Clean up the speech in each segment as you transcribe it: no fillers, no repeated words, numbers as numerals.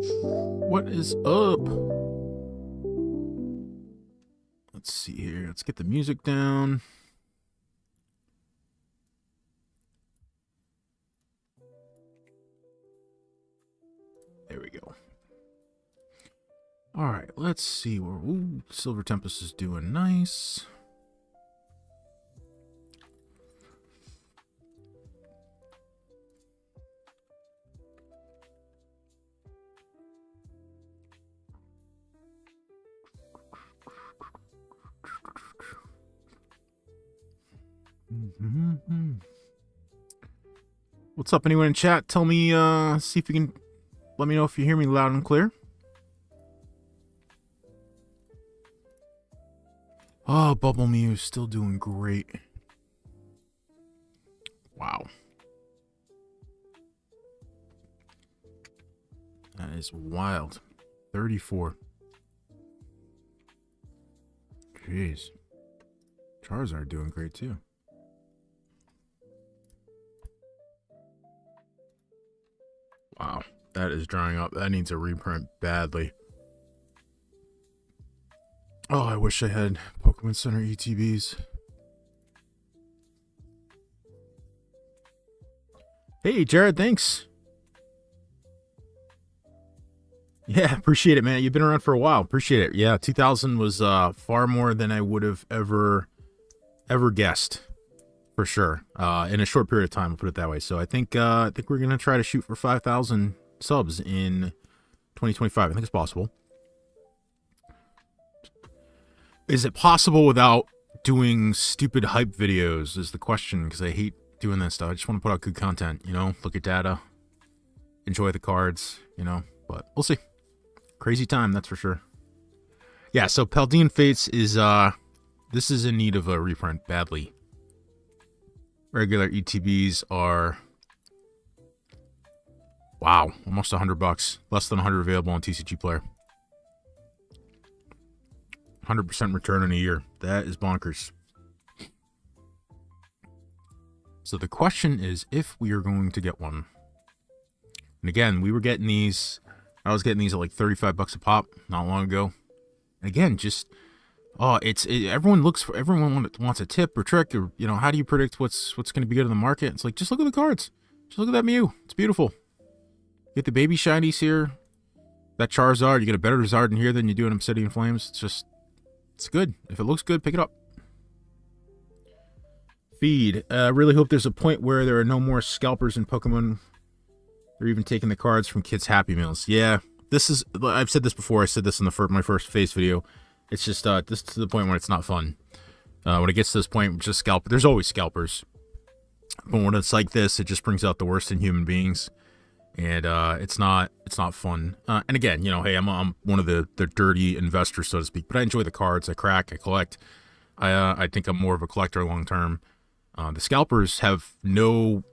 What is up? Let's see here. Let's get the music down. There we go. All right, let's see where. Ooh, Silver Tempest is doing nice. What's up, anyone in chat? Tell me, see if you can let me know if you hear me loud and clear. Oh, Bubble Mew still doing great. Wow. That is wild. 34. Jeez. Charizard doing great too. Wow, that is drying up. That needs a reprint badly. Oh, I wish I had Pokemon Center ETBs. Hey, Jared, thanks. Yeah, appreciate it, man. You've been around for a while. Appreciate it. Yeah, 2000 was far more than I would have ever guessed, for sure. In a short period of time, I'll put it that way. So I think we're gonna try to shoot for 5,000 subs in 2025. I think it's possible. Is it possible without doing stupid hype videos? Is the question, because I hate doing that stuff. I just want to put out good content. You know, look at data, enjoy the cards. You know, but we'll see. Crazy time, that's for sure. Yeah. So Paldean Fates is this is in need of a reprint badly. Regular ETBs are, wow, almost $100. Less than 100 available on TCG Player. 100% return in a year. That is bonkers. So the question is if we are going to get one. And again, we were getting these. I was getting these at like $35 a pop not long ago. And again, just everyone wants a tip or trick, or you know, how do you predict what's going to be good in the market? It's like, just look at the cards. Just look at that Mew. It's beautiful. You get the baby shinies here. That Charizard, you get a better Charizard in here than you do in Obsidian Flames. It's good. If it looks good, pick it up. Feed. I really hope there's a point where there are no more scalpers in Pokemon. They're even taking the cards from kids' Happy Meals. Yeah, I've said this before. I said this in my first face video. It's just this to the point when it's not fun. When it gets to this point, just there's always scalpers. But when it's like this, it just brings out the worst in human beings. And it's not fun. And again, you know, hey, I'm one of the dirty investors, so to speak. But I enjoy the cards. I crack. I collect. I think I'm more of a collector long term. The scalpers have no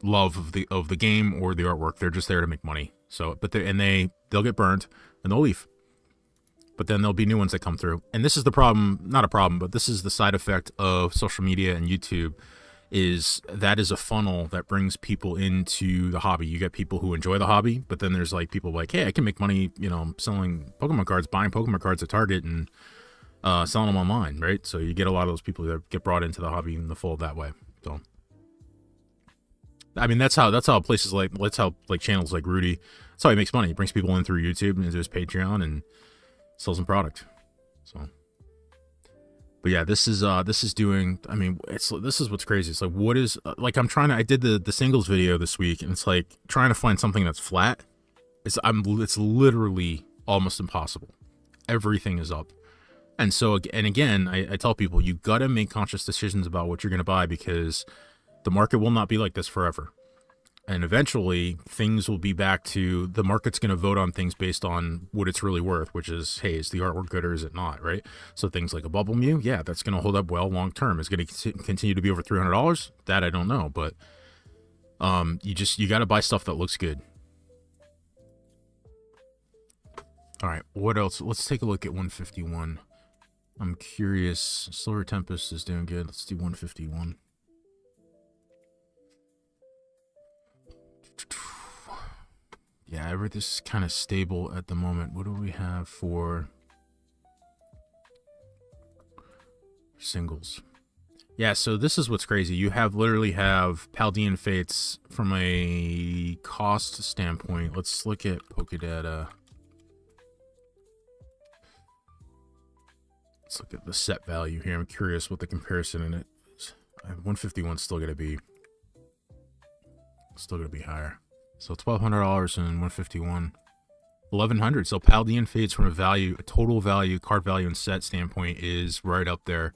love of the game or the artwork. They're just there to make money. So, they'll get burned and they'll leave. But then there'll be new ones that come through. And this is the problem, not a problem, but this is the side effect of social media and YouTube, is a funnel that brings people into the hobby. You get people who enjoy the hobby, but then there's like people like, hey, I can make money, you know, selling Pokemon cards, buying Pokemon cards at Target and selling them online, right? So you get a lot of those people that get brought into the hobby in the fold that way. So, I mean, that's how channels like Rudy, that's how he makes money. He brings people in through YouTube and into his Patreon and sells them product. So, but yeah, this is doing, I mean, this is what's crazy. It's like, what is, like, I did the singles video this week, and it's like trying to find something that's flat. It's literally almost impossible. Everything is up. And so, and again, I tell people, you got to make conscious decisions about what you're going to buy, because the market will not be like this forever. And eventually things will be back to, the market's going to vote on things based on what it's really worth, which is, hey, is the artwork good or is it not, right? So things like a Bubble Mew, yeah, that's going to hold up well long term. Is going to continue to be over $300? That I don't know, but you got to buy stuff that looks good. All right, what else? Let's take a look at 151. I'm curious. Silver Tempest is doing good. Let's do 151. Yeah, this is kind of stable at the moment. What do we have for singles? Yeah, so this is what's crazy. You literally have Paldean Fates from a cost standpoint. Let's look at Pokedata. Let's look at the set value here. I'm curious what the comparison in it is. 151 is still going to be higher. So $1,200 and 151, 1,100. So Paldean Fates from a total value, card value, and set standpoint is right up there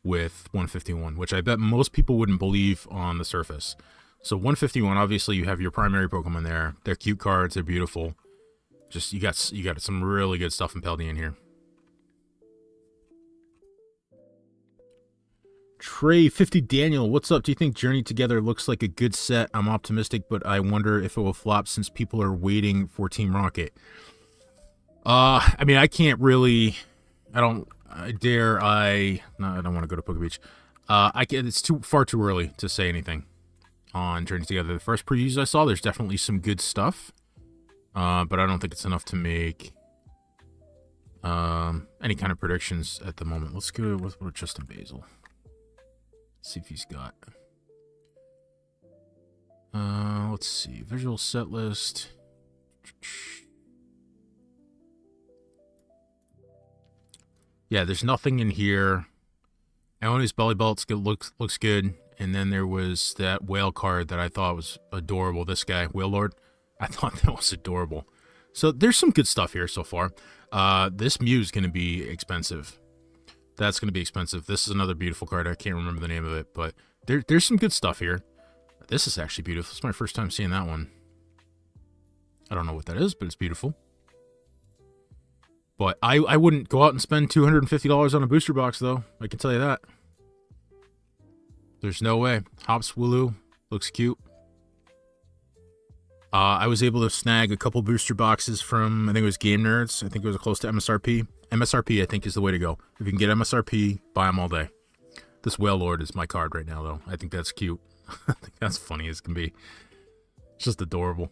with 151, which I bet most people wouldn't believe on the surface. So 151, obviously you have your primary Pokemon there. They're cute cards. They're beautiful. Just you got some really good stuff in Paldean here. Trey 50 Daniel, what's up? Do you think Journey Together looks like a good set? I'm optimistic, but I wonder if it will flop since people are waiting for Team Rocket. I mean, I can't really. I don't want to go to Poke Beach. It's far too early to say anything on Journey Together. The first previews I saw, there's definitely some good stuff, but I don't think it's enough to make any kind of predictions at the moment. Let's go with Justin Basil. See if he's got. Let's see. Visual set list. Yeah, there's nothing in here. Ioni's Belly Belts looks good. And then there was that whale card that I thought was adorable. This guy, Whale Lord. I thought that was adorable. So there's some good stuff here so far. This Mew's going to be expensive. That's going to be expensive. This is another beautiful card. I can't remember the name of it, but there's some good stuff here. This is actually beautiful. It's my first time seeing that one. I don't know what that is, but it's beautiful. But I wouldn't go out and spend $250 on a booster box, though. I can tell you that. There's no way. Hops Wooloo looks cute. I was able to snag a couple booster boxes from, I think it was Game Nerds. I think it was close to MSRP. MSRP, I think, is the way to go. If you can get MSRP, buy them all day. This Whale Lord is my card right now, though. I think that's cute. I think that's funny as can be. It's just adorable.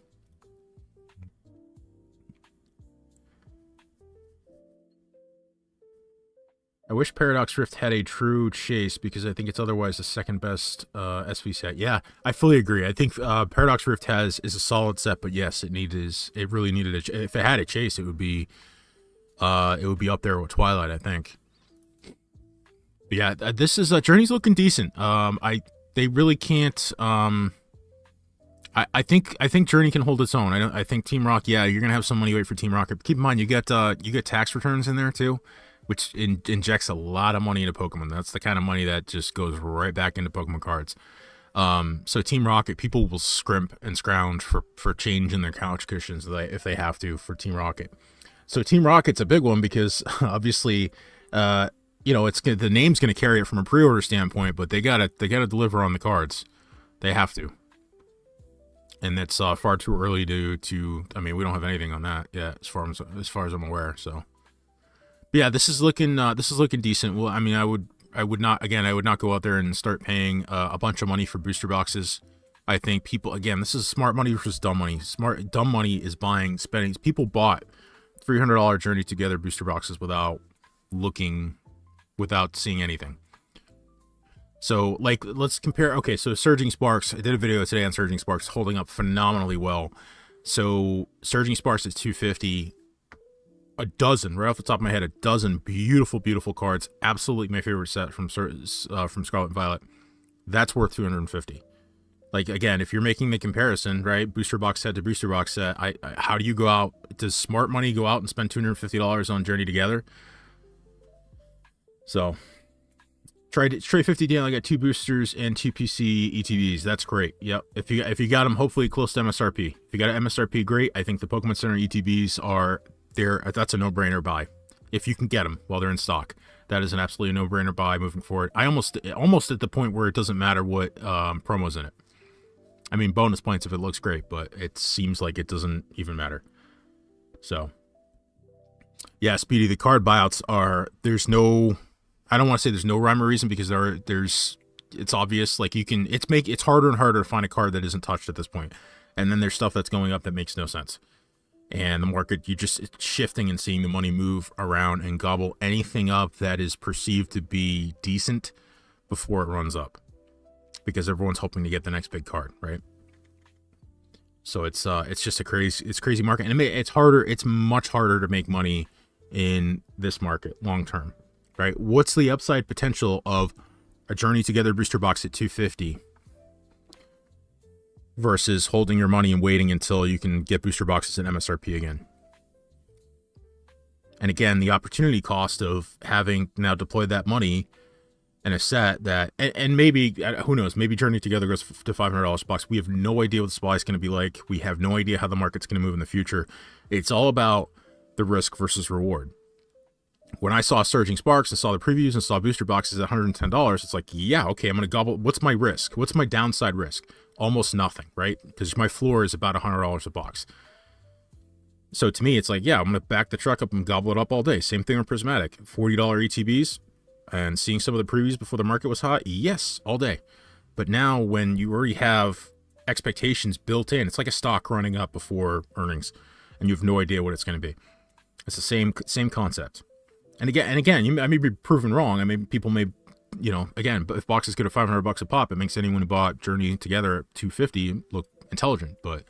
I wish Paradox Rift had a true chase because I think it's otherwise the second best SV set. Yeah, I fully agree. I think Paradox Rift is a solid set, but yes, it really needed if it had a chase, it would be up there with Twilight, I think. But yeah, this is Journey's looking decent. They really can't. I think Journey can hold its own. I think Team Rock. Yeah, you're gonna have some money wait for Team Rocket. But keep in mind, you get tax returns in there too, which injects a lot of money into Pokemon. That's the kind of money that just goes right back into Pokemon cards. So Team Rocket, people will scrimp and scrounge for change in their couch cushions if they have to for Team Rocket. So Team Rocket's a big one because obviously, the name's going to carry it from a pre-order standpoint, but they gotta deliver on the cards. They have to, and that's far too early to. I mean, we don't have anything on that yet, as far as I'm aware. So, but yeah, this is looking decent. Well, I mean, I would not go out there and start paying a bunch of money for booster boxes. I think people, again, this is smart money versus dumb money. Dumb money is spending. People bought $300 Journey Together booster boxes without seeing anything. So, like, let's compare. Okay, so Surging Sparks. I did a video today on Surging Sparks, holding up phenomenally well. So, Surging Sparks is $250. A dozen, right off the top of my head, a dozen beautiful, beautiful cards. Absolutely my favorite set from Scarlet and Violet. That's worth $250. Like, again, if you're making the comparison, right, booster box set to booster box set, how do you go out? Does smart money go out and spend $250 on Journey Together? So, try 50 down. I got 2 boosters and 2 PC ETBs. That's great. Yep. If you got them, hopefully close to MSRP. If you got an MSRP, great. I think the Pokemon Center ETBs are there. That's a no-brainer buy if you can get them while they're in stock. That is an absolutely no-brainer buy moving forward. I almost at the point where it doesn't matter what promo's in it. I mean, bonus points if it looks great, but it seems like it doesn't even matter. So, yeah, Speedy, the card buyouts I don't want to say there's no rhyme or reason because it's obvious. Like it's harder and harder to find a card that isn't touched at this point. And then there's stuff that's going up that makes no sense. And the market, it's shifting and seeing the money move around and gobble anything up that is perceived to be decent before it runs up, because everyone's hoping to get the next big card, right? So it's just a crazy market, and it's much harder to make money in this market long term, right? What's the upside potential of a Journey Together booster box at 250 versus holding your money and waiting until you can get booster boxes at MSRP again? And again, the opportunity cost of having now deployed that money in a set that, and maybe, who knows, maybe Journey Together goes to $500 a box. We have no idea what the supply is going to be like. We have no idea how the market's going to move in the future. It's all about the risk versus reward. When I saw Surging Sparks and saw the previews and saw booster boxes at $110, it's like, yeah, okay, I'm going to gobble. What's my risk? What's my downside risk? Almost nothing, right? Because my floor is about $100 a box. So to me, it's like, yeah, I'm going to back the truck up and gobble it up all day. Same thing with Prismatic. $40 ETBs and seeing some of the previews before the market was hot. Yes, all day. But now when you already have expectations built in, it's like a stock running up before earnings and you have no idea what it's going to be. It's the same concept. And again, I may be proven wrong. I mean, people may, again, but if boxes go to $500 a pop, it makes anyone who bought Journey Together at 250 look intelligent. But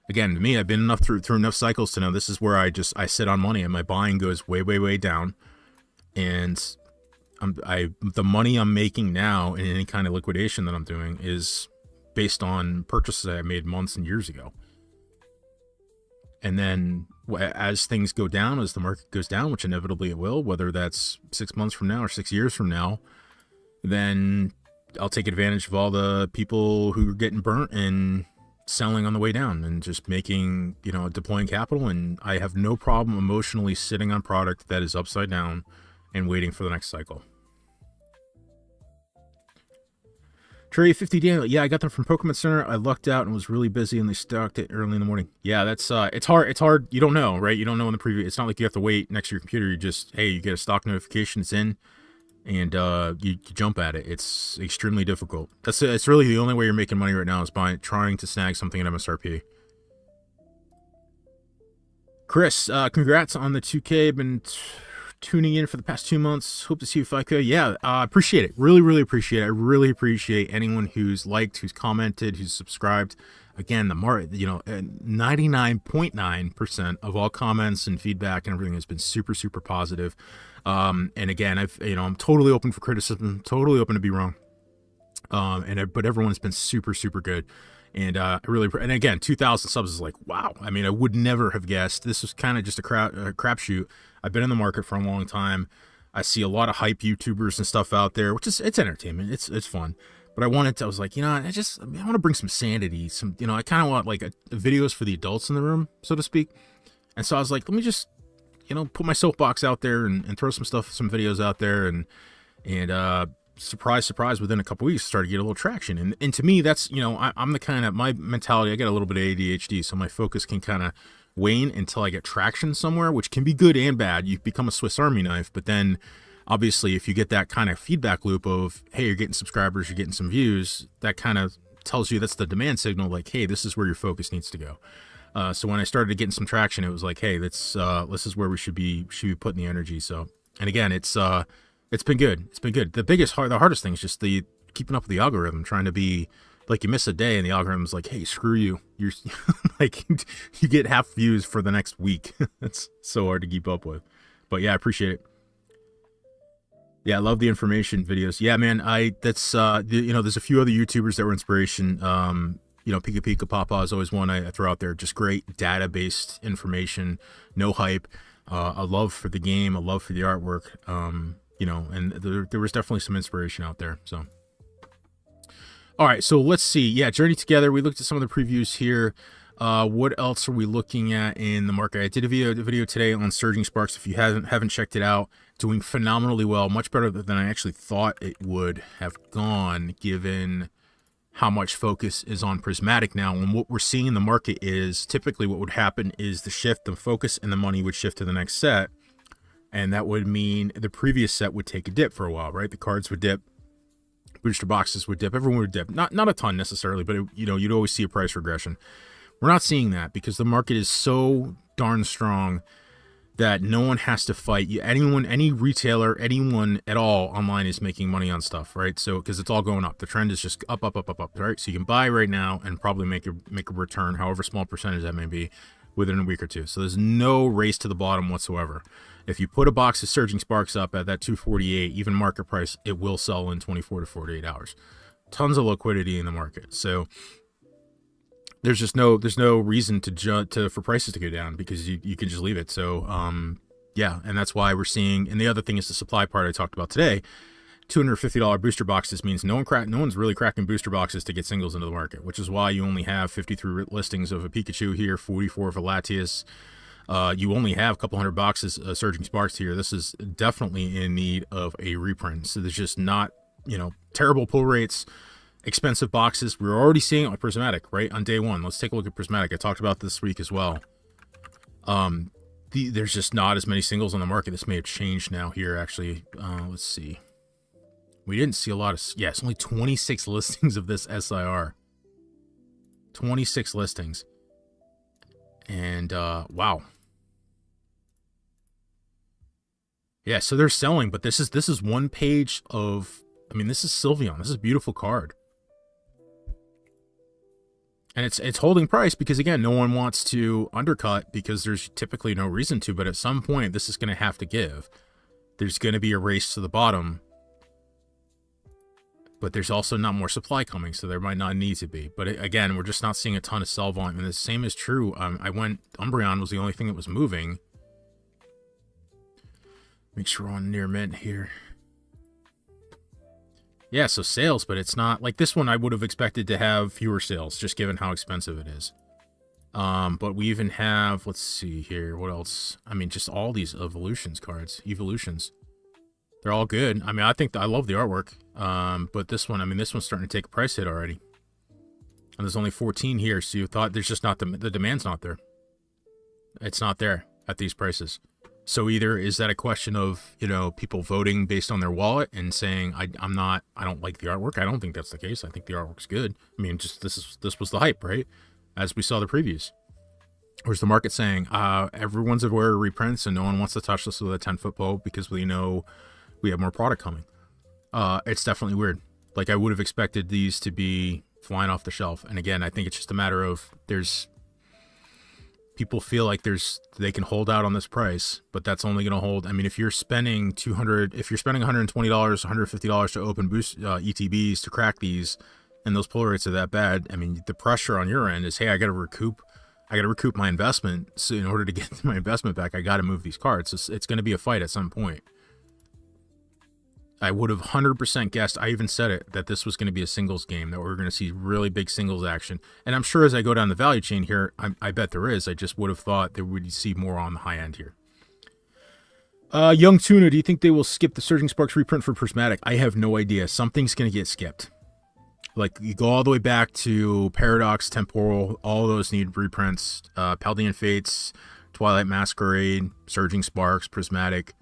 again, to me, I've been through enough cycles to know this is where I sit on money and my buying goes way, way, way down. And the money I'm making now in any kind of liquidation that I'm doing is based on purchases I made months and years ago. And then as things go down, as the market goes down, which inevitably it will, whether that's 6 months from now or 6 years from now, then I'll take advantage of all the people who are getting burnt and selling on the way down and just making, deploying capital. And I have no problem emotionally sitting on product that is upside down and waiting for the next cycle. Trey 50 Daniel, yeah, I got them from Pokemon Center. I lucked out and was really busy, and they stocked it early in the morning. Yeah, that's it's hard. You don't know, right? You don't know in the preview. It's not like you have to wait next to your computer. You just, hey, you get a stock notification, it's in, and you jump at it. It's extremely difficult. It's really the only way you're making money right now is by trying to snag something at MSRP. Chris, congrats on the 2K. Been tuning in for the past 2 months. Hope to see you if I could. Yeah, appreciate it. Really, really appreciate it. I really appreciate anyone who's liked, who's commented, who's subscribed. Again, the 99.9% of all comments and feedback and everything has been super, super positive. And again, I'm totally open for criticism, totally open to be wrong. But everyone's been super, super good. And and again, 2,000 subs is like, wow. I mean, I would never have guessed. This was kind of just a crapshoot. I've been in the market for a long time. I see a lot of hype YouTubers and stuff out there, which is, it's entertainment. It's fun. But I was like, I want to bring some sanity. I kind of want like videos for the adults in the room, so to speak. And so I was like, let me just, put my soapbox out there and throw some videos out there. And surprise, within a couple weeks, started to get a little traction. And to me, that's, I'm the kind of, my mentality, I got a little bit of ADHD, so my focus can kind of wane until I get traction somewhere, which can be good and bad. You become a Swiss Army knife, but then obviously if you get that kind of feedback loop of, hey, you're getting subscribers, you're getting some views, that kind of tells you that's the demand signal, like, hey, this is where your focus needs to go. So when I started getting some traction, it was like, hey, this is where we should be putting the energy. So, and again, it's been good. It's been good. The hardest thing is just the keeping up with the algorithm, trying to be like, you miss a day and the algorithm's like, hey, screw you. You're like, you get half views for the next week. It's so hard to keep up with. But yeah, I appreciate it. Yeah, I love the information videos. Yeah, man, there's a few other YouTubers that were inspiration. Pika Pika Papa is always one I throw out there. Just great data-based information, no hype, a love for the game, a love for the artwork. And there was definitely some inspiration out there. So, all right, so let's see. Yeah, Journey Together. We looked at some of the previews here. What else are we looking at in the market? I did a video today on Surging Sparks. If you haven't checked it out, doing phenomenally well, much better than I actually thought it would have gone, given how much focus is on Prismatic now. And what we're seeing in the market is typically what would happen is the focus and the money would shift to the next set. And that would mean the previous set would take a dip for a while, right? The cards would dip, booster boxes would dip. Everyone would dip. Not a ton necessarily, but you'd always see a price regression. We're not seeing that because the market is so darn strong that no one has to fight. Anyone, any retailer, anyone at all online is making money on stuff, right? So because it's all going up, the trend is just up, right? So you can buy right now and probably make a return, however small percentage that may be, within a week or two. So there's no race to the bottom whatsoever. If you put a box of Surging Sparks up at that 248, even market price, it will sell in 24 to 48 hours. Tons of liquidity in the market. So there's no reason for prices to go down because you can just leave it. So yeah, and that's why we're seeing. And the other thing is the supply part I talked about today. $250 booster boxes means no one's really cracking booster boxes to get singles into the market, which is why you only have 53 listings of a Pikachu here, 44 of a Latias. You only have a couple hundred boxes of Surging Sparks here. This is definitely in need of a reprint. So there's just not, terrible pull rates. Expensive boxes. We're already seeing it with Prismatic, right? On day one. Let's take a look at Prismatic. I talked about this week as well. There's just not as many singles on the market. This may have changed now here, actually. Let's see. We didn't see a lot of... Yeah, it's only 26 listings of this SIR. 26 listings. And, wow. Yeah, so they're selling, but this is one page of... I mean, this is Sylveon. This is a beautiful card. And it's holding price because, again, no one wants to undercut because there's typically no reason to. But at some point, this is going to have to give. There's going to be a race to the bottom. But there's also not more supply coming, so there might not need to be. But again, we're just not seeing a ton of sell volume. And the same is true. Umbreon was the only thing that was moving. Make sure we're on near mint here. Yeah, so sales, but it's not like this one. I would have expected to have fewer sales, just given how expensive it is. But we even have, let's see here, what else? I mean, just all these evolutions cards, they're all good. I mean, I love the artwork. But this one, this one's starting to take a price hit already. And there's only 14 here, so you thought there's just not the demand's not there. It's not there at these prices. So either is that a question of, people voting based on their wallet and saying, I don't like the artwork. I don't think that's the case. I think the artwork's good. I mean, just this was the hype, right? As we saw the previews. Or is the market saying, everyone's aware of reprints and no one wants to touch this with a 10-foot pole because we know we have more product coming. It's definitely weird. Like I would have expected these to be flying off the shelf. And again, I think it's just a matter of people feel like they can hold out on this price, but that's only going to hold. I mean, if you're spending $120, $150 to open boost ETBs to crack these, and those pull rates are that bad, I mean, the pressure on your end is, hey, I got to recoup my investment. So in order to get my investment back, I got to move these cards. So it's going to be a fight at some point. I would have 100% guessed, I even said it, that this was going to be a singles game, that we were going to see really big singles action. And I'm sure as I go down the value chain here, I bet there is. I just would have thought that we'd see more on the high end here. Young Tuna, do you think they will skip the Surging Sparks reprint for Prismatic? I have no idea. Something's going to get skipped. Like, you go all the way back to Paradox, Temporal, all those need reprints. Paldean Fates, Twilight Masquerade, Surging Sparks, Prismatic.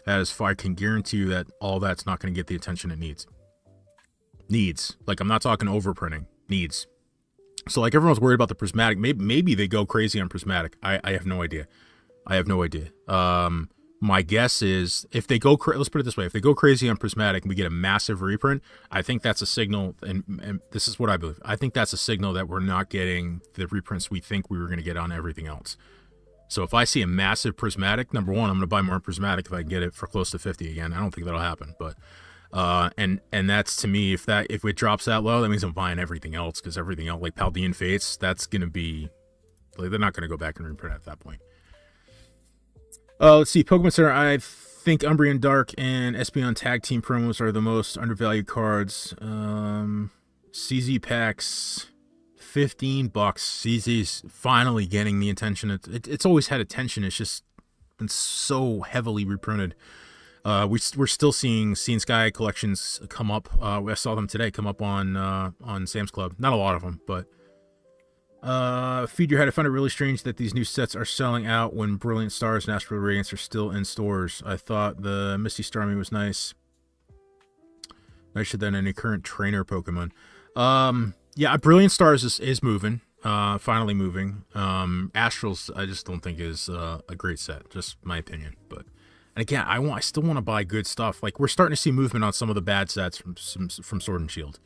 That is, I can guarantee you that all that's not going to get the attention it needs. Like, I'm not talking overprinting. Needs. So, like, everyone's worried about the Prismatic. Maybe they go crazy on Prismatic. I have no idea. My guess is if they go, let's put it this way. If they go crazy on Prismatic and we get a massive reprint, I think that's a signal, and this is what I believe. I think that's a signal that we're not getting the reprints we think we were going to get on everything else. So if I see a massive Prismatic, number one, I'm going to buy more Prismatic if I can get it for close to 50 again. I don't think that'll happen, but and that's, to me, if it drops that low, that means I'm buying everything else, because everything else, like Paldean Fates, that's going to be, like, they're not going to go back and reprint at that point. Let's see, Pokemon Center. I think Umbreon Dark and Espeon Tag Team promos are the most undervalued cards. CZ packs. $15. CZ's finally getting the attention. It's always had attention. It's just been so heavily reprinted. We're still seeing Sky collections come up. I saw them today come up on Sam's Club. Not a lot of them, but Feed Your Head. I found it really strange that these new sets are selling out when Brilliant Stars and Astral Radiance are still in stores. I thought the Misty Starmie was nice. Nicer than any current trainer Pokemon. Yeah, Brilliant Stars is moving. Finally moving. Astrals, I just don't think is a great set. Just my opinion. But and again, I still want to buy good stuff. Like we're starting to see movement on some of the bad sets from Sword and Shield.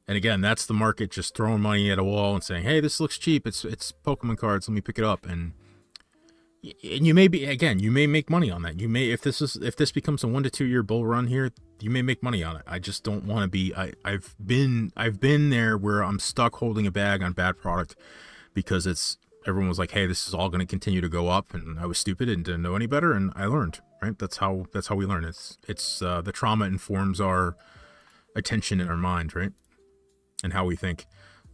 And again, that's the market just throwing money at a wall and saying, "Hey, this looks cheap. It's Pokemon cards. Let me pick it up." And you may be, again, you may make money on that. You may, if this becomes a 1 to 2 year bull run here, you may make money on it. I just don't want to be. I've been there where I'm stuck holding a bag on bad product because everyone was like, "Hey, this is all going to continue to go up," and I was stupid and didn't know any better, and I learned. Right? That's how we learn. It's the trauma informs our attention in our mind, right? And how we think.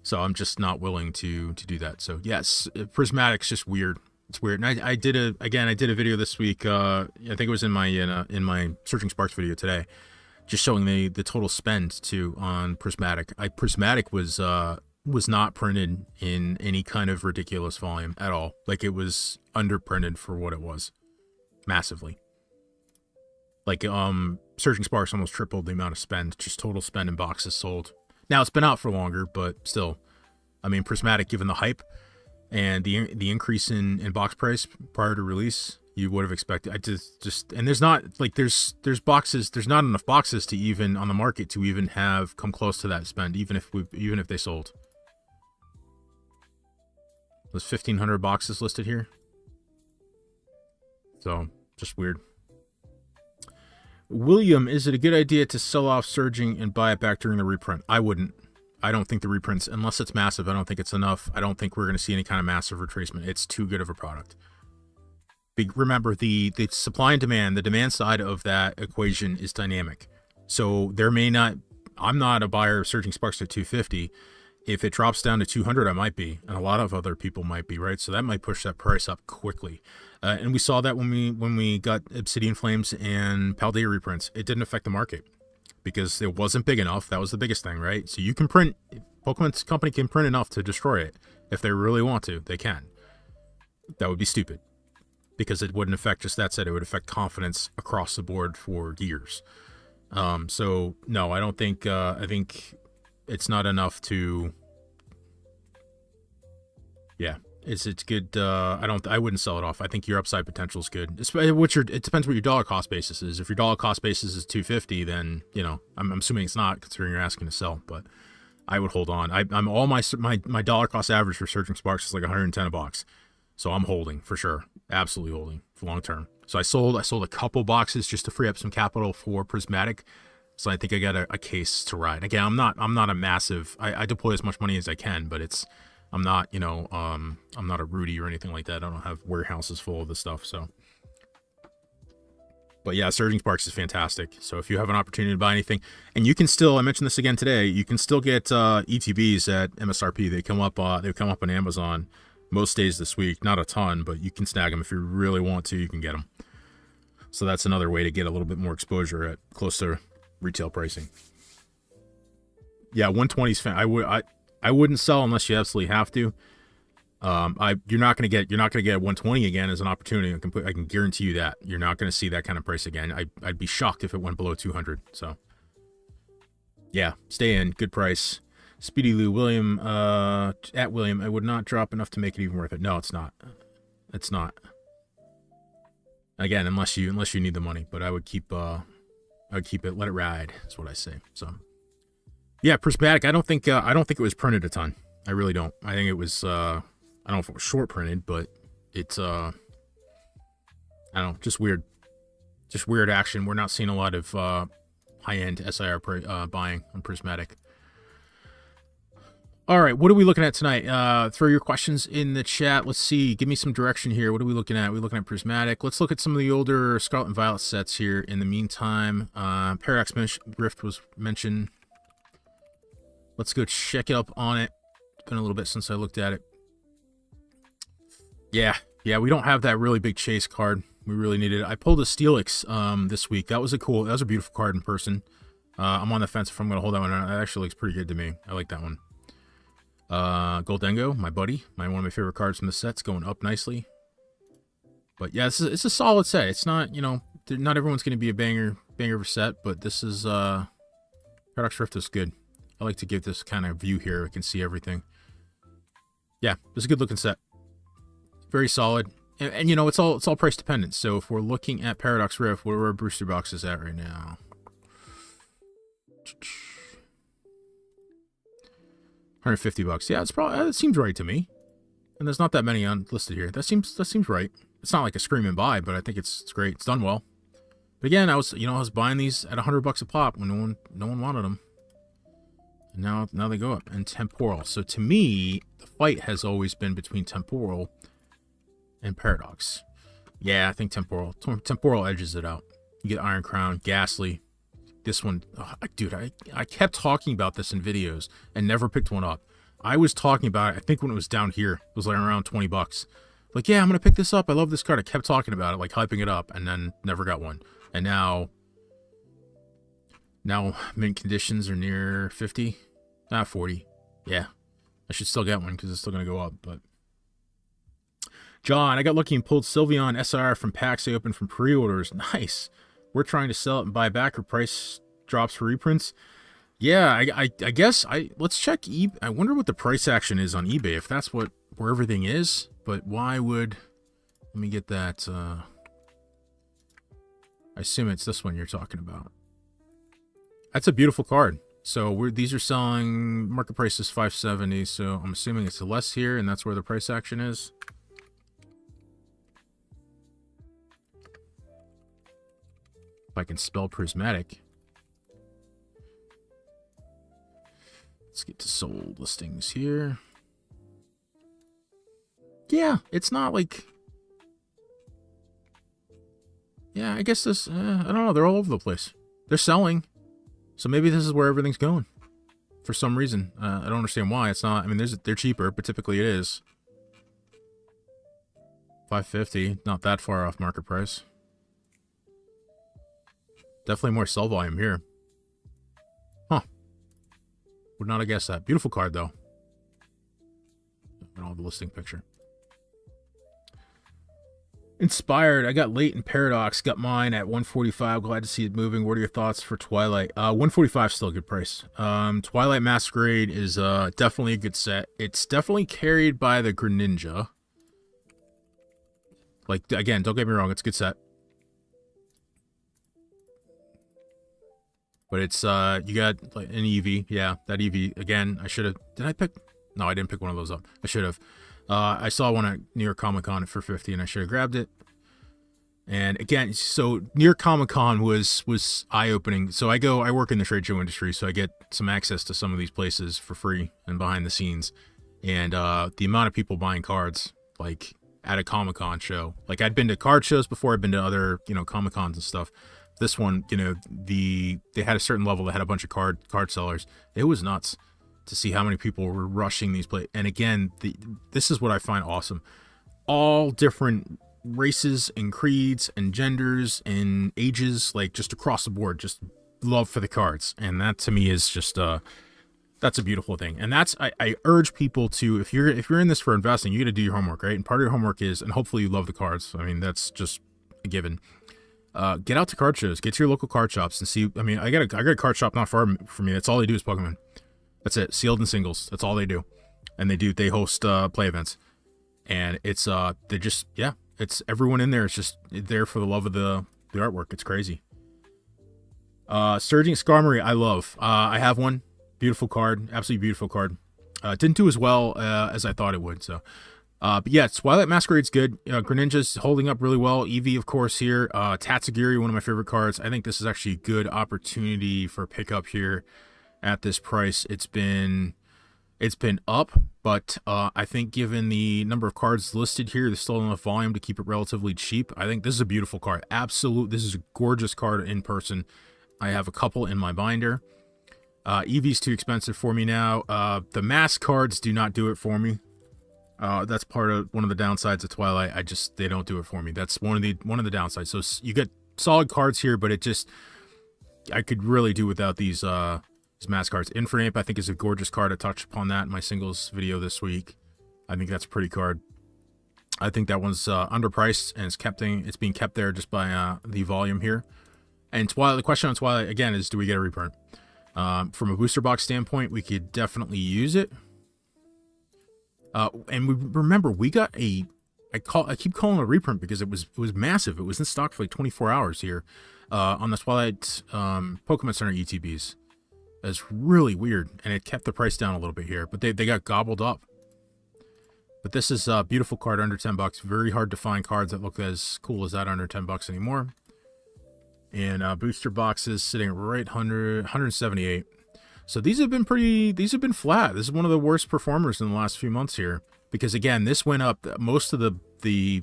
So I'm just not willing to do that. So yes, Prismatic's just weird. It's weird. And I did a video this week. I think it was in my Searching Sparks video today, just showing the total spend too on Prismatic. Prismatic was not printed in any kind of ridiculous volume at all. Like it was underprinted for what it was, massively. Like Searching Sparks almost tripled the amount of spend, just total spend in boxes sold. Now it's been out for longer, but still, I mean, Prismatic, given the hype and the increase in box price prior to release, you would have expected. I just and there's not like there's boxes. There's not enough boxes to even on the market to even have come close to that spend. Even if they sold. There's 1,500 boxes listed here. So just weird. William, is it a good idea to sell off Surging and buy it back during the reprint? I wouldn't. I don't think the reprints, unless it's massive, I don't think it's enough. I don't think we're going to see any kind of massive retracement. It's too good of a product. Remember, the supply and demand, the demand side of that equation is dynamic. So there may not, I'm not a buyer of Surging Sparks at 250. If it drops down to 200, I might be, and a lot of other people might be, right? So that might push that price up quickly. And we saw that when we got Obsidian Flames and Paldea reprints. It didn't affect the market because it wasn't big enough. That was the biggest thing, right? So you can print, Pokemon's company can print enough to destroy it. If they really want to, they can. That would be stupid because it wouldn't affect just that set. It would affect confidence across the board for years. So no, I don't think, I think it's not enough to, yeah. It's good. I wouldn't sell it off. I think your upside potential is good. It depends what your dollar cost basis is. If your dollar cost basis is 250, then I'm assuming it's not, considering you're asking to sell. But I would hold on. I'm all my dollar cost average for Searching Sparks is like 110 a box, so I'm holding for sure, absolutely holding for long term. So I sold a couple boxes just to free up some capital for Prismatic. So I think I got a case to ride. Again, I'm not a massive. I deploy as much money as I can, but I'm not, I'm not a Rudy or anything like that. I don't have warehouses full of this stuff. So, but yeah, Surging Sparks is fantastic. So if you have an opportunity to buy anything, and you can still, I mentioned this again today, you can still get ETBs at MSRP. They come up on Amazon most days this week. Not a ton, but you can snag them if you really want to. You can get them. So that's another way to get a little bit more exposure at close to retail pricing. Yeah, 120s fan. I wouldn't sell unless you absolutely have to. You're not gonna get 120 again as an opportunity. I can guarantee you that you're not gonna see that kind of price again. I'd be shocked if it went below 200. So yeah, stay in. Good price. Speedy Lou, William, at William, I would not drop enough to make it even worth it. No, it's not. It's not. Again, unless you need the money, but I would keep it, let it ride. That's what I say. So. Yeah, Prismatic. I don't think it was printed a ton. I really don't. I think it was. I don't know if it was short printed, but it's. I don't know. Just weird. Just weird action. We're not seeing a lot of high end SIR buying on Prismatic. All right, what are we looking at tonight? Throw your questions in the chat. Let's see. Give me some direction here. What are we looking at? We're looking at Prismatic. Let's look at some of the older Scarlet and Violet sets here. In the meantime, Paradox Rift was mentioned. Let's go check up on it. It's been a little bit since I looked at it. Yeah, we don't have that really big chase card. We really needed it. I pulled a Steelix this week. That was a beautiful card in person. I'm on the fence if I'm going to hold that one. It actually looks pretty good to me. I like that one. Goldengo, my buddy. One of my favorite cards from the set's going up nicely. But yeah, it's a solid set. It's not, not everyone's going to be a banger of a set, but this is... Paradox Rift is good. I like to give this kind of view here. I can see everything. Yeah, it's a good looking set. Very solid. And you know, it's all price dependent. So if we're looking at Paradox Rift, where are booster boxes at right now? 150 bucks. Yeah, it's probably, it seems right to me. And there's not that many listed here. That seems right. It's not like a screaming buy, but I think it's great. It's done well. But again, I was buying these at 100 bucks a pop when no one wanted them. And now they go up. And Temporal. So to me, the fight has always been between Temporal and Paradox. Yeah, I think Temporal edges it out. You get Iron Crown, Ghastly. This one, dude, I kept talking about this in videos and never picked one up. I was talking about it, I think when it was down here. It was like around 20 bucks. Like, yeah, I'm going to pick this up. I love this card. I kept talking about it, like hyping it up, and then never got one. And now mint conditions are near 50. 40. Yeah. I should still get one because it's still going to go up, but... John, I got lucky and pulled Sylveon SR from packs I opened from pre-orders. Nice. We're trying to sell it and buy back, or price drops for reprints. Yeah, I guess let's check eBay. I wonder what the price action is on eBay, if that's where everything is. But why would... Let me get that. I assume it's this one you're talking about. That's a beautiful card. So these are selling, market price is $570, so I'm assuming it's less here, and that's where the price action is. If I can spell Prismatic. Let's get to sold listings here. Yeah, it's not like... Yeah, I guess this... I don't know, they're all over the place. They're selling. So maybe this is where everything's going. For some reason. I don't understand why. It's not... I mean, they're cheaper, but typically it is. $550. Not that far off market price. Definitely more sell volume here. Huh. Would not have guessed that. Beautiful card, though. And all the listing picture. Inspired. I got late in Paradox. Got mine at 145. Glad to see it moving. What are your thoughts for Twilight? 145 still a good price. Twilight Masquerade is definitely a good set. It's definitely carried by the Greninja. Like, again, don't get me wrong. It's a good set. But it's, you got like an EV. Yeah, that EV. Again, I should have... Did I pick... No, I didn't pick one of those up. I should have. I saw one at New York Comic Con for $50, and I should have grabbed it. And again, so New York Comic Con was eye-opening. So I work in the trade show industry, so I get some access to some of these places for free and behind the scenes. And the amount of people buying cards, like at a Comic Con show, like I'd been to card shows before, I'd been to other Comic Cons and stuff. This one, they had a certain level that had a bunch of card sellers. It was nuts to see how many people were rushing these plays. And again, this is what I find awesome. All different races and creeds and genders and ages, like just across the board, just love for the cards. And that to me is just, that's a beautiful thing. And that's, I urge people to, if you're in this for investing, you got to do your homework, right? And part of your homework is, and hopefully you love the cards. I mean, that's just a given. Get out to card shows, get to your local card shops and see. I mean, I got a card shop not far from me. That's all they do is Pokemon. That's it. Sealed and singles. That's all they do. And they host play events. And it's they just, yeah, it's everyone in there is just there for the love of the artwork. It's crazy. Surging Skarmory, I love. I have one. Beautiful card. Absolutely beautiful card. Didn't do as well as I thought it would. So but yeah, Twilight Masquerade's good. Greninja's holding up really well. Eevee, of course, here. Tatsugiri, one of my favorite cards. I think this is actually a good opportunity for pickup here at this price. It's been up, but I think given the number of cards listed here, there's still enough volume to keep it relatively cheap. I think this is a beautiful card. Absolute. This is a gorgeous card in person. I have a couple in my binder. Eevee's too expensive for me now. The mask cards do not do it for me. That's one of the downsides of Twilight. They don't do it for me. That's one of the downsides. So you get solid cards here, but I could really do without these mask cards. Infernape, I think, is a gorgeous card. I touched upon that in my singles video this week. I think that's a pretty card. I think that one's underpriced, and it's being kept there just by the volume here. And Twilight, the question on Twilight again is, do we get a reprint? From a booster box standpoint, we could definitely use it. And we remember we got I keep calling it a reprint because it was massive. It was in stock for like 24 hours here on the Twilight Pokemon Center ETBs. It's really weird, and it kept the price down a little bit here, but they got gobbled up. But this is a beautiful card under 10 bucks. Very hard to find cards that look as cool as that under 10 bucks anymore. And booster boxes sitting right 178. So these have been flat. This is one of the worst performers in the last few months here, because again, this went up. Most of the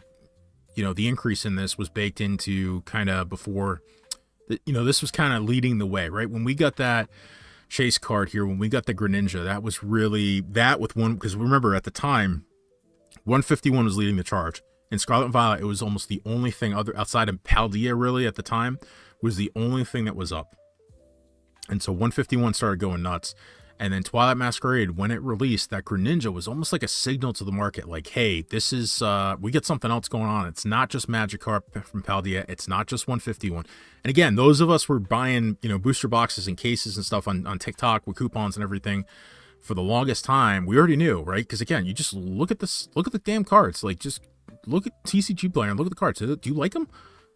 increase in this was baked into kind of before, this was kind of leading the way, right? When we got that chase card here, when we got the Greninja, that was really that with one, because remember at the time, 151 was leading the charge. In Scarlet and Violet, it was almost the only thing outside of Paldea really at the time was the only thing that was up. And so 151 started going nuts. And then Twilight Masquerade, when it released, that Greninja was almost like a signal to the market, like, hey, this is, we get something else going on. It's not just Magikarp from Paldea. It's not just 151. And again, those of us were buying, booster boxes and cases and stuff on TikTok with coupons and everything for the longest time. We already knew, right? Because again, you just look at the damn cards. Like, just look at TCG player and look at the cards. Do you like them?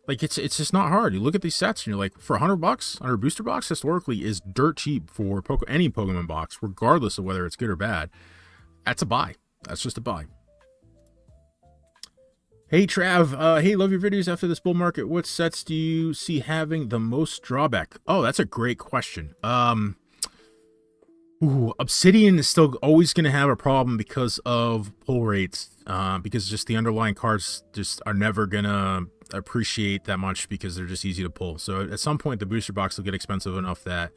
Like, it's just not hard. You look at these sets and you're like, for $100 on a booster box, historically is dirt cheap for any Pokemon box, regardless of whether it's good or bad. That's a buy. That's just a buy. Hey, Trav. Hey, love your videos after this bull market. What sets do you see having the most drawback? Oh, that's a great question. Obsidian is still always going to have a problem because of pull rates, because just the underlying cards just are never going to appreciate that much because they're just easy to pull. So at some point, the booster box will get expensive enough that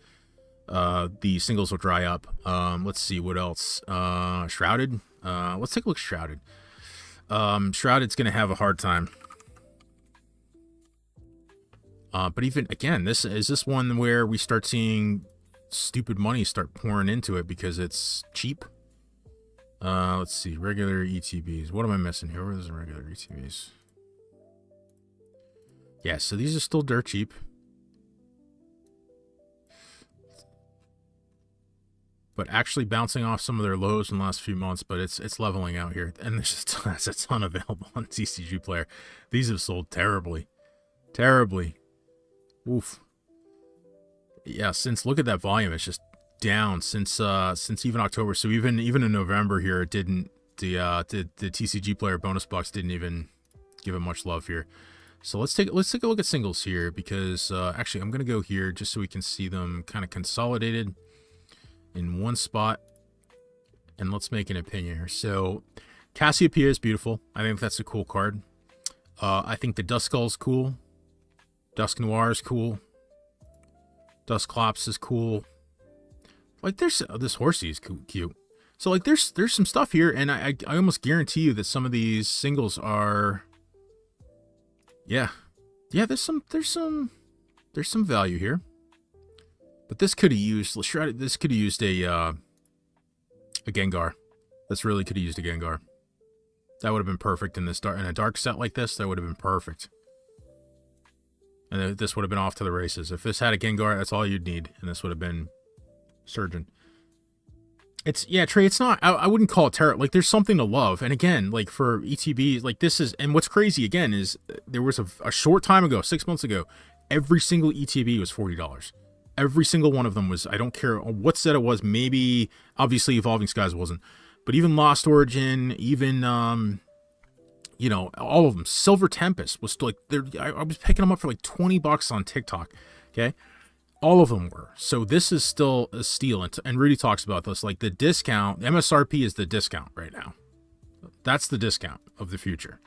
the singles will dry up. Let's see what else. Shrouded. Let's take a look at Shrouded. Shrouded's going to have a hard time. But even, again, this is one where we start seeing stupid money start pouring into it because it's cheap. Let's see, regular ETBs. What am I missing here? Where are the regular ETBs? Yeah, so these are still dirt cheap. But actually bouncing off some of their lows in the last few months, but it's leveling out here. And there's just a ton available on TCG Player. These have sold terribly. Terribly. Oof. Yeah, look at that volume, it's just down since even October. So even in November here, it didn't, the TCG Player bonus box didn't even give it much love here. So let's take a look at singles here, because actually I'm gonna go here just so we can see them kind of consolidated in one spot, and let's make an opinion here. So Cassiopeia is beautiful. I think that's a cool card. I think the Duskull is cool. Dusk Noir is cool. Dusclops is cool. Like, there's this Horsey is cute. So like there's some stuff here, and I almost guarantee you that some of these singles are, yeah, there's some value here. But this could have used a Gengar. This really could have used a Gengar. That would have been perfect in a dark set like this. That would have been perfect. And this would have been off to the races. If this had a Gengar, that's all you'd need, and this would have been Surgeon. Trey, it's not, I wouldn't call it terrible. Like, there's something to love. And again, like for ETB, like this is, and what's crazy again is there was a short time ago, 6 months ago, every single ETB was $40. Every single one of them was, I don't care what set it was, maybe, obviously Evolving Skies wasn't, but even Lost Origin, even, all of them. Silver Tempest was still like, I was picking them up for like $20 on TikTok, okay? All of them were. So this is still a steal. And Rudy talks about this, like the discount, MSRP is the discount right now. That's the discount of the future.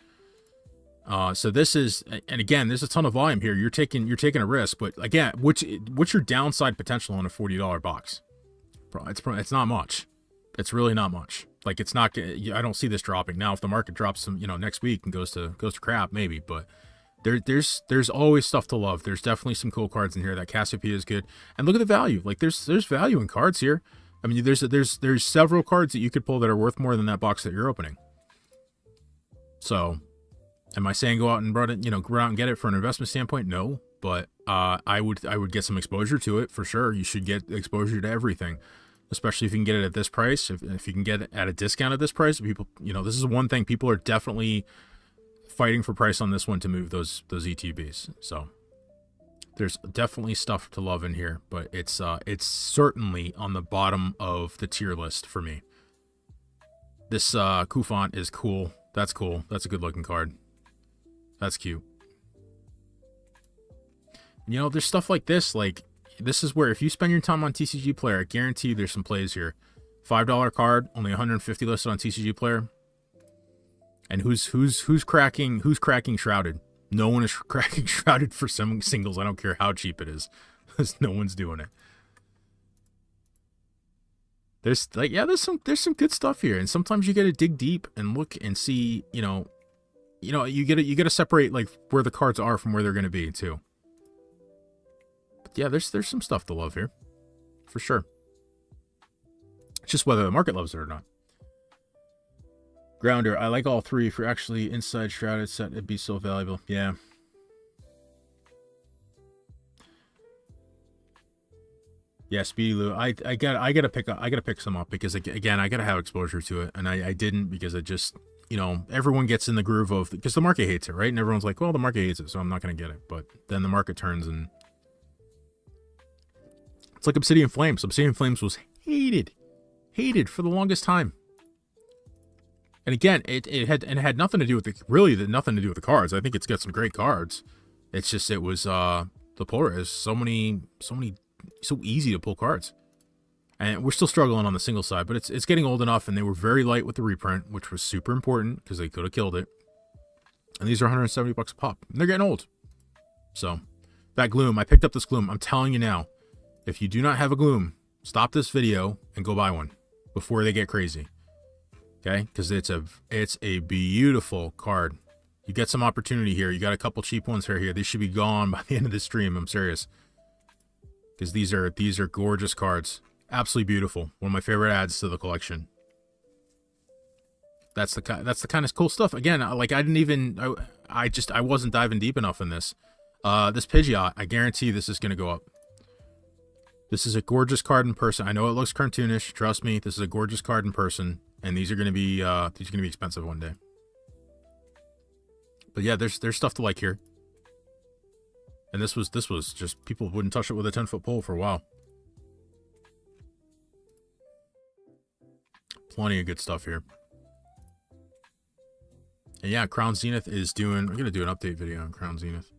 So this is, and again, there's a ton of volume here. You're taking a risk, but again, what's your downside potential on a $40 box? It's not much. It's really not much. Like, it's not, I don't see this dropping. Now, if the market drops some, next week and goes to crap, maybe, but there's always stuff to love. There's definitely some cool cards in here. That Cassiopeia is good. And look at the value. Like, there's value in cards here. I mean, there's several cards that you could pull that are worth more than that box that you're opening. So, am I saying go out and get it for an investment standpoint? No, but I would get some exposure to it for sure. You should get exposure to everything, especially if you can get it at this price. If you can get it at a discount at this price, people, this is one thing. People are definitely fighting for price on this one to move those ETBs. So there's definitely stuff to love in here, but it's certainly on the bottom of the tier list for me. This Kufant is cool. That's cool. That's a good looking card. That's cute. There's stuff like this. Like, this is where if you spend your time on TCG Player, I guarantee you there's some plays here. $5 card, only 150 listed on TCG Player. And who's cracking Shrouded? No one is cracking Shrouded for some singles. I don't care how cheap it is. No one's doing it. There's some good stuff here, and sometimes you got to dig deep and look and see. You got to separate like where the cards are from where they're going to be too. But yeah, there's some stuff to love here, for sure. It's just whether the market loves it or not. Grounder, I like all three. If you're actually inside Shrouded set, it'd be so valuable. Yeah. Yeah, Speedy Lou. I gotta pick some up because again I gotta have exposure to it, and I didn't because I just everyone gets in the groove of because the market hates it, right? And everyone's like, well, the market hates it, so I'm not gonna get it. But then the market turns and it's like Obsidian Flames. Obsidian Flames was hated for the longest time. And again, it had nothing to do with nothing to do with the cards. I think it's got some great cards. It's just it was the Polar is so easy to pull cards. And we're still struggling on the single side, but it's getting old enough, and they were very light with the reprint, which was super important because they could have killed it. And these are $170 a pop. And they're getting old. So that Gloom, I picked up this Gloom. I'm telling you now, if you do not have a Gloom, stop this video and go buy one before they get crazy. Okay, because it's a beautiful card. You get some opportunity here. You got a couple cheap ones here. These should be gone by the end of the stream. I'm serious, because these are gorgeous cards. Absolutely beautiful. One of my favorite adds to the collection. That's the kind of cool stuff. Again, like I wasn't diving deep enough in this. This Pidgeot, I guarantee this is gonna go up. This is a gorgeous card in person. I know it looks cartoonish. Trust me, this is a gorgeous card in person. And these are going to be expensive one day. But yeah, there's stuff to like here. And this was just people wouldn't touch it with a 10-foot pole for a while. Plenty of good stuff here. And yeah, Crown Zenith is doing. I'm gonna do an update video on Crown Zenith.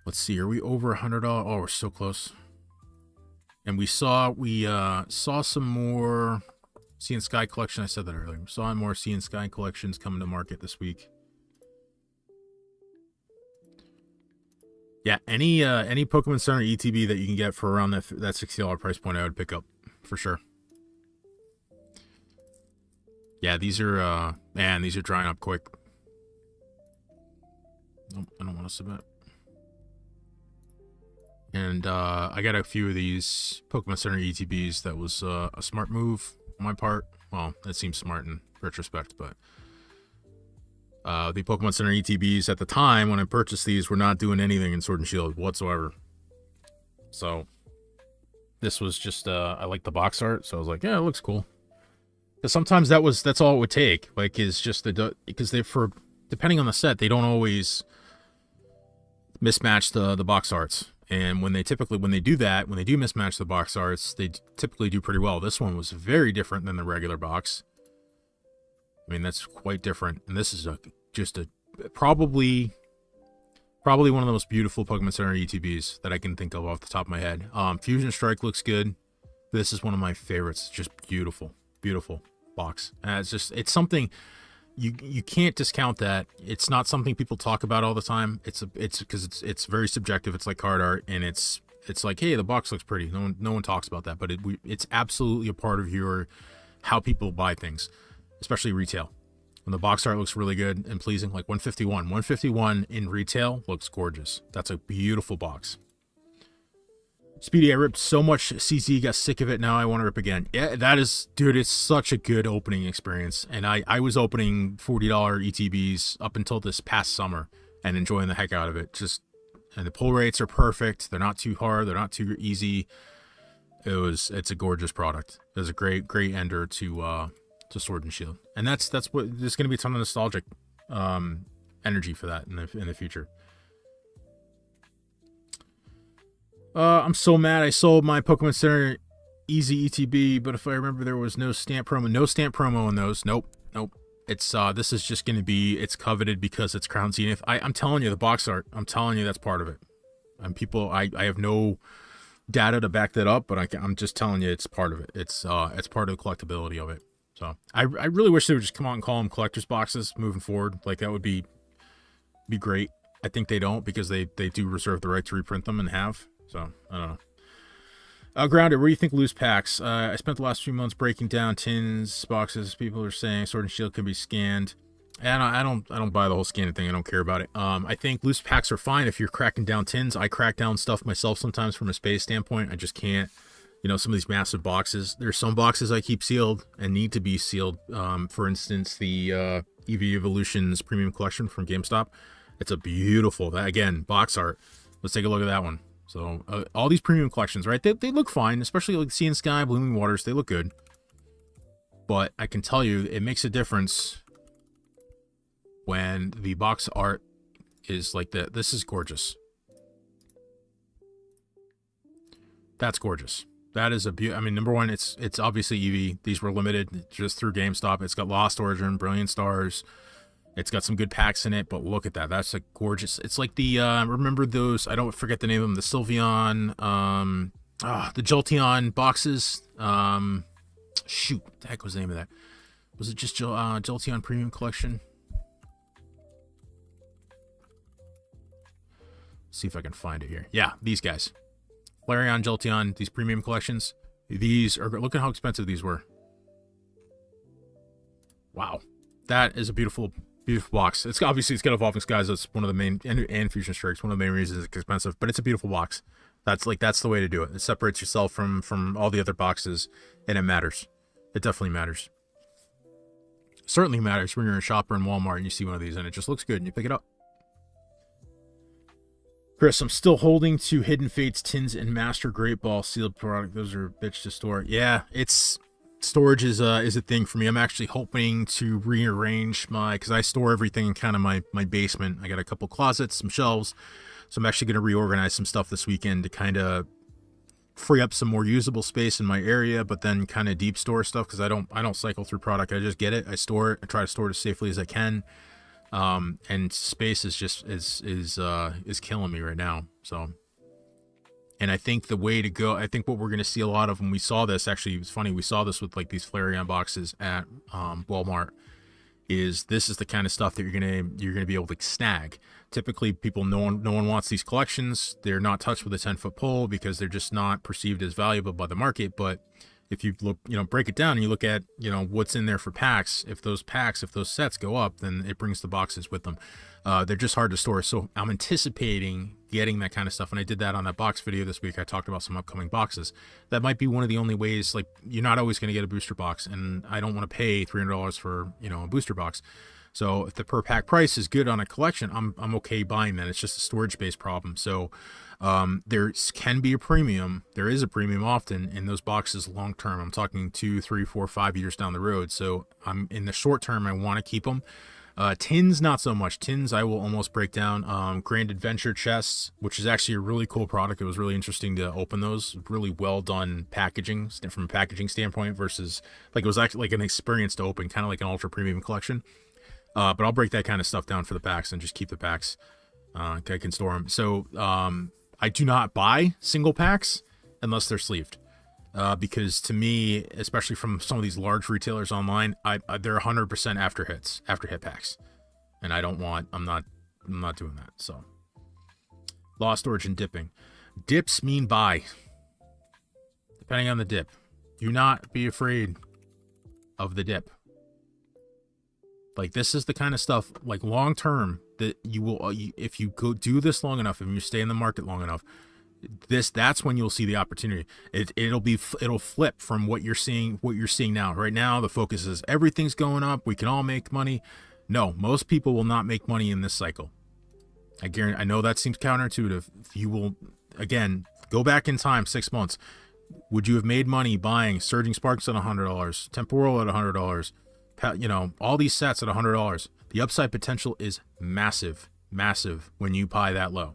Let's see. Are we over $100? Oh, we're so close. And we saw some more Sea and Sky collection. I said that earlier. We saw more Sea and Sky collections coming to market this week. Yeah, any Pokemon Center ETB that you can get for around that $60 price point, I would pick up for sure. Yeah, these are these are drying up quick. Nope, I don't want to submit. And I got a few of these Pokemon Center ETBs. That was a smart move on my part. Well, that seems smart in retrospect, but the Pokemon Center ETBs at the time when I purchased these were not doing anything in Sword and Shield whatsoever. So this was just I like the box art, so I was like, yeah, it looks cool. Because sometimes that's all it would take. Like, is just because depending on the set, they don't always mismatch the box arts. And when they do mismatch the box arts, they typically do pretty well. This one was very different than the regular box. I mean, that's quite different. And this is probably one of the most beautiful Pokemon Center ETBs that I can think of off the top of my head. Fusion Strike looks good. This is one of my favorites. It's just beautiful, beautiful box. And it's something you can't discount that. It's not something people talk about all the time. It's because it's very subjective. It's like card art, and it's like, hey, the box looks pretty. No one talks about that, but it's absolutely a part of how people buy things, especially retail. When the box art looks really good and pleasing, like 151 in retail looks gorgeous. That's a beautiful box. Speedy, I ripped so much CZ, got sick of it. Now I want to rip again. Yeah, that is, dude, it's such a good opening experience. And I was opening $40 ETBs up until this past summer. and enjoying the heck out of it. And the pull rates are perfect. They're not too hard. They're not too easy. It's a gorgeous product. It was a great ender to Sword and Shield, and that's what there's going to be a ton of nostalgic energy for that in the future. I'm so mad I sold my Pokemon Center Easy ETB, but if I remember, there was no stamp promo. No stamp promo in those. Nope. It's this is just going to be, it's coveted because it's Crown Zenith. I'm telling you, the box art, I'm telling you, that's part of it. And people, I have no data to back that up, but I'm just telling you, it's part of it. It's part of the collectability of it. So I really wish they would just come out and call them collector's boxes moving forward. Like, that would be great. I think they don't, because they do reserve the right to reprint them and have. So I don't know. Grounded, where do you think loose packs? I spent the last few months breaking down tins, boxes. People are saying Sword and Shield can be scanned. And I don't buy the whole scanning thing. I don't care about it. I think loose packs are fine if you're cracking down tins. I crack down stuff myself sometimes from a space standpoint. I just can't. You know, some of these massive boxes. There's some boxes I keep sealed and need to be sealed. For instance, the EV Evolutions Premium Collection from GameStop. It's a beautiful, that again, box art. Let's take a look at that one. So all these premium collections, right? They look fine, especially like Sea and Sky, Blooming Waters. They look good. But I can tell you, it makes a difference when the box art is like that. This is gorgeous. That's gorgeous. That is a beauty. I mean, number one, it's obviously EV. These were limited just through GameStop. It's got Lost Origin, Brilliant Stars. It's got some good packs in it, but look at that. That's a gorgeous. It's like the remember those? I don't forget the name of them. The Sylveon, the Jolteon boxes. Shoot, what the heck was the name of that? Was it just Jolteon Premium Collection? See if I can find it here. Yeah, these guys. Flareon, Jolteon, these premium collections. These are, look at how expensive these were. Wow. That is a beautiful box. It's obviously, it's got Evolving Skies. That's one of the main, and Fusion Strikes, one of the main reasons it's expensive, but it's a beautiful box. That's the way to do it. It separates yourself from all the other boxes, and it matters. It definitely matters. Certainly matters when you're a shopper in Walmart and you see one of these and it just looks good and you pick it up. Chris, I'm still holding to Hidden Fates tins and Master Great Ball sealed product. Those are bitch to store. Yeah, storage is a thing for me. I'm actually hoping to rearrange because I store everything in kind of my basement. I got a couple closets, some shelves, so I'm actually going to reorganize some stuff this weekend to kind of free up some more usable space in my area, but then kind of deep store stuff because I don't cycle through product. I just get it, I store it, I try to store it as safely as I can. And space is just is killing me right now. So. And I think the way to go, I think what we're going to see a lot of when we saw this, actually, it was funny, we saw this with like these Flareon boxes at Walmart, is this is the kind of stuff that you're going to be able to snag. Typically, no one wants these collections. They're not touched with a 10-foot pole because they're just not perceived as valuable by the market. But if you look, break it down and you look at, what's in there for packs, if those sets go up, then it brings the boxes with them. They're just hard to store. So I'm anticipating getting that kind of stuff. And I did that on that box video this week. I talked about some upcoming boxes. That might be one of the only ways, like, you're not always going to get a booster box. And I don't want to pay $300 for, a booster box. So if the per pack price is good on a collection, I'm okay buying that. It's just a storage space problem. So there can be a premium. There is a premium often in those boxes long term. I'm talking 2, 3, 4, 5 years down the road. So I'm in the short term, I want to keep them. Tins, not so much. Tins, I will almost break down. Grand Adventure chests, which is actually a really cool product. It was really interesting to open those. Really well done packaging from a packaging standpoint versus like it was actually like an experience to open, kind of like an ultra premium collection. But I'll break that kind of stuff down for the packs and just keep the packs. I can store them. So I do not buy single packs unless they're sleeved. Because to me, especially from some of these large retailers online, they're 100% after hit packs, and I'm not doing that. So, Lost Origin dipping, dips mean buy, depending on the dip. Do not be afraid of the dip. Like, this is the kind of stuff, like, long term that you will, if you go do this long enough, if you stay in the market long enough. That's when you'll see the opportunity. It'll flip from what you're seeing now. Right now, the focus is everything's going up. We can all make money. No, most people will not make money in this cycle. I guarantee. I know that seems counterintuitive. You will, again, go back in time 6 months. Would you have made money buying Surging Sparks at $100, Temporal at $100, you know, all these sets at $100? The upside potential is massive, massive when you buy that low.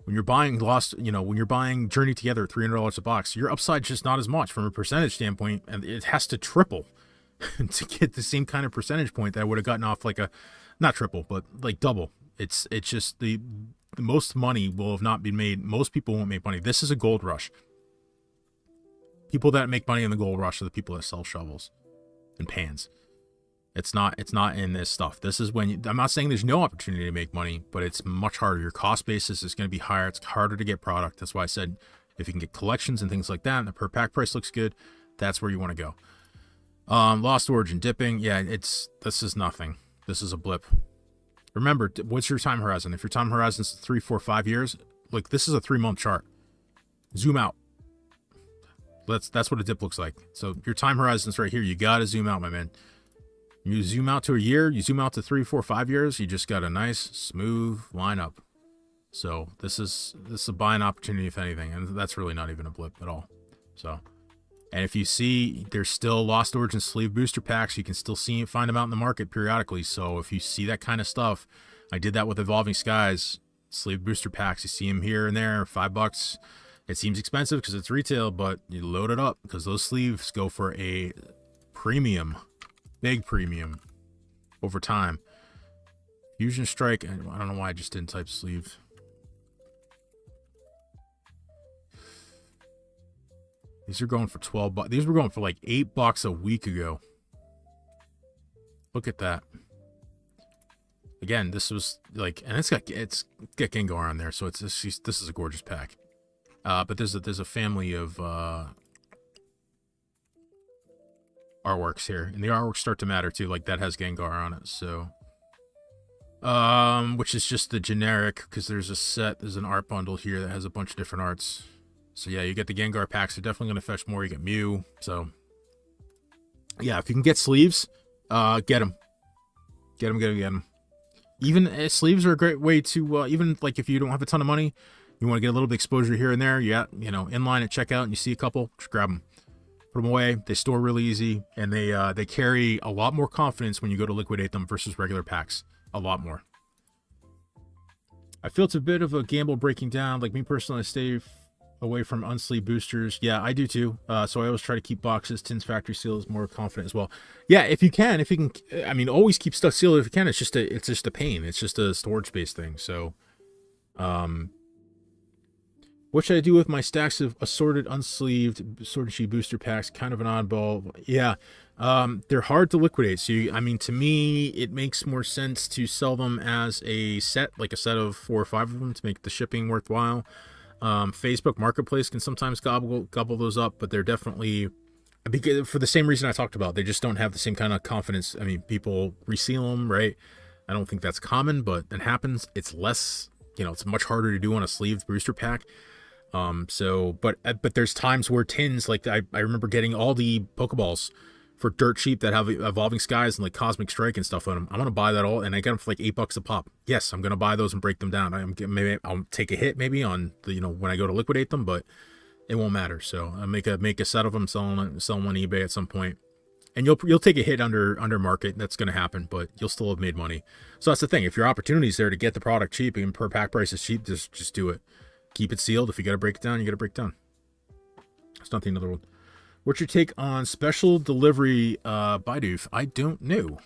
When you're buying when you're buying Journey Together at $300 a box, your upside's just not as much from a percentage standpoint, and it has to triple to get the same kind of percentage point that I would have gotten off like a, not triple, but like double. It's just the most money will have not been made. Most people won't make money. This is a gold rush. People that make money in the gold rush are the people that sell shovels and pans. It's not in this stuff. This is when I'm not saying there's no opportunity to make money, but it's much harder. Your cost basis is going to be higher. It's harder to get product. That's why I said if you can get collections and things like that, and the per pack price looks good, that's where you want to go. Lost Origin dipping. Yeah, this is nothing. This is a blip. Remember, what's your time horizon? If your time horizon is 3, 4, 5 years, like this is a 3-month chart. Zoom out. That's what a dip looks like. So your time horizon's right here. You got to zoom out, my man. You zoom out to a year, you zoom out to 3, 4, 5 years, you just got a nice, smooth lineup. So this is a buying opportunity, if anything, and that's really not even a blip at all. So, and if you see, there's still Lost Origin sleeve booster packs. You can still find them out in the market periodically. So if you see that kind of stuff, I did that with Evolving Skies sleeve booster packs. You see them here and there, $5. It seems expensive because it's retail, but you load it up because those sleeves go for a premium. Big premium over time. Fusion Strike. I don't know why I just didn't type sleeves. These are going for $12. These were going for like $8 a week ago. Look at that. Again, this was like, and it's got Gengar on there, so this is a gorgeous pack. But there's a family of artworks here, and the artworks start to matter too. Like that has Gengar on it, so which is just the generic, because there's an art bundle here that has a bunch of different arts. So yeah, you get the Gengar packs. They're definitely going to fetch more. You get Mew. So yeah, if you can get sleeves, get them. Even sleeves are a great way to, even like if you don't have a ton of money, you want to get a little bit of exposure here and there. In line at checkout and you see a couple, just grab them. Put them away. They store really easy, and they carry a lot more confidence when you go to liquidate them versus regular packs. A lot more. I feel it's a bit of a gamble breaking down. Like me personally, I stay away from unsleeved boosters. Yeah, I do too. So I always try to keep boxes, tins, factory seals, more confident as well. Yeah, if you can, I mean, always keep stuff sealed if you can. It's just a pain. It's just a storage space thing. So, what should I do with my stacks of assorted unsleeved Sword and Shield booster packs? Kind of an oddball. Yeah, they're hard to liquidate. So, to me, it makes more sense to sell them as a set, like a set of 4 or 5 of them to make the shipping worthwhile. Facebook Marketplace can sometimes gobble those up, but they're definitely, for the same reason I talked about. They just don't have the same kind of confidence. I mean, people reseal them, right? I don't think that's common, but it happens. It's less, it's much harder to do on a sleeved booster pack. But there's times where tins, like I remember getting all the Pokeballs for dirt cheap that have Evolving Skies and like Cosmic Strike and stuff on them. I'm going to buy that all, and I get them for like $8 a pop. Yes, I'm going to buy those and break them down. Maybe I'll take a hit maybe on the, when I go to liquidate them, but it won't matter. So I make a set of them, sell them on eBay at some point. And you'll take a hit under market. That's going to happen, but you'll still have made money. So that's the thing. If your opportunity's there to get the product cheap and per pack price is cheap, just do it. Keep it sealed. If you got to break it down, you got to break it down. It's not the end of the world. What's your take on special delivery Bidoof? I don't know.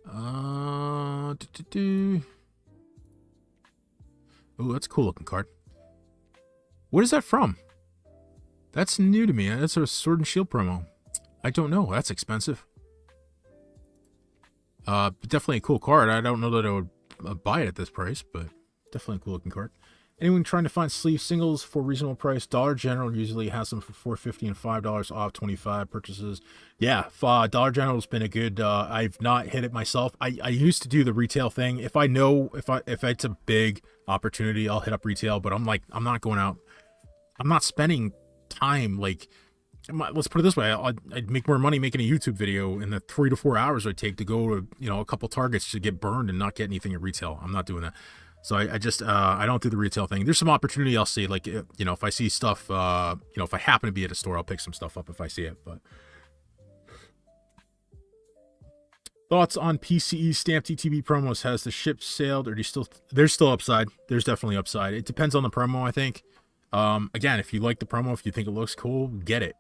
Oh, that's a cool looking card. What is that from? That's new to me. That's a Sword and Shield promo. I don't know. That's expensive. Definitely a cool card. I don't know that I would buy it at this price, but definitely a cool looking card. Anyone trying to find sleeve singles for reasonable price? Dollar General usually has them for $4.50 and $5 off 25 purchases. Yeah, Dollar General's been a good. I've not hit it myself. I used to do the retail thing. If I know if it's a big opportunity, I'll hit up retail. But I'm not going out. I'm not spending time like let's put it this way, I'd make more money making a YouTube video in the 3 to 4 hours I take to go to, you know, a couple targets to get burned and not get anything at retail. I'm not doing that. So I just, I don't do the retail thing. There's some opportunity I'll see, like, you know, if I see stuff, you know, if I happen to be at a store, I'll pick some stuff up if I see it. But thoughts on PCE stamp TTB promos? Has the ship sailed, or do you still, there's still upside. There's definitely upside. It depends on the promo, I think. Again, if you like the promo, if you think it looks cool, get it.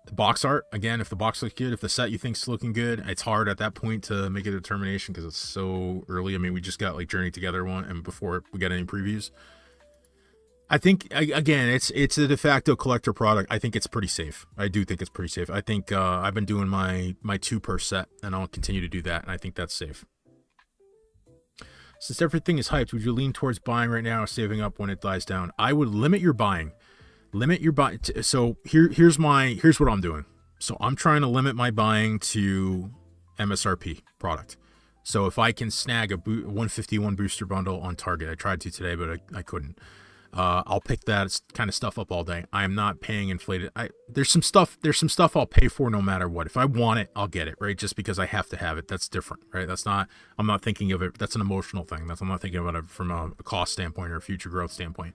The box art, again, if the box looks good, if the set you think's looking good, it's hard at that point to make a determination because it's so early. I mean, we just got like Journey Together one, and before we got any previews, I think again, it's a de facto collector product. I think it's pretty safe. I do think it's pretty safe. I think I've been doing my 2 per set, and I'll continue to do that, and I think that's safe. Since everything is hyped, would you lean towards buying right now or saving up when it dies down? I would limit your buying. Limit your buy. So here's what I'm doing. So I'm trying to limit my buying to MSRP product. So if I can snag a 151 booster bundle on Target, I tried to today, but I couldn't. I'll pick that kind of stuff up all day. I am not paying inflated. There's some stuff I'll pay for no matter what. If I want it, I'll get it, right? Just because I have to have it. That's different, right? I'm not thinking of it. That's an emotional thing. I'm not thinking about it from a cost standpoint or a future growth standpoint.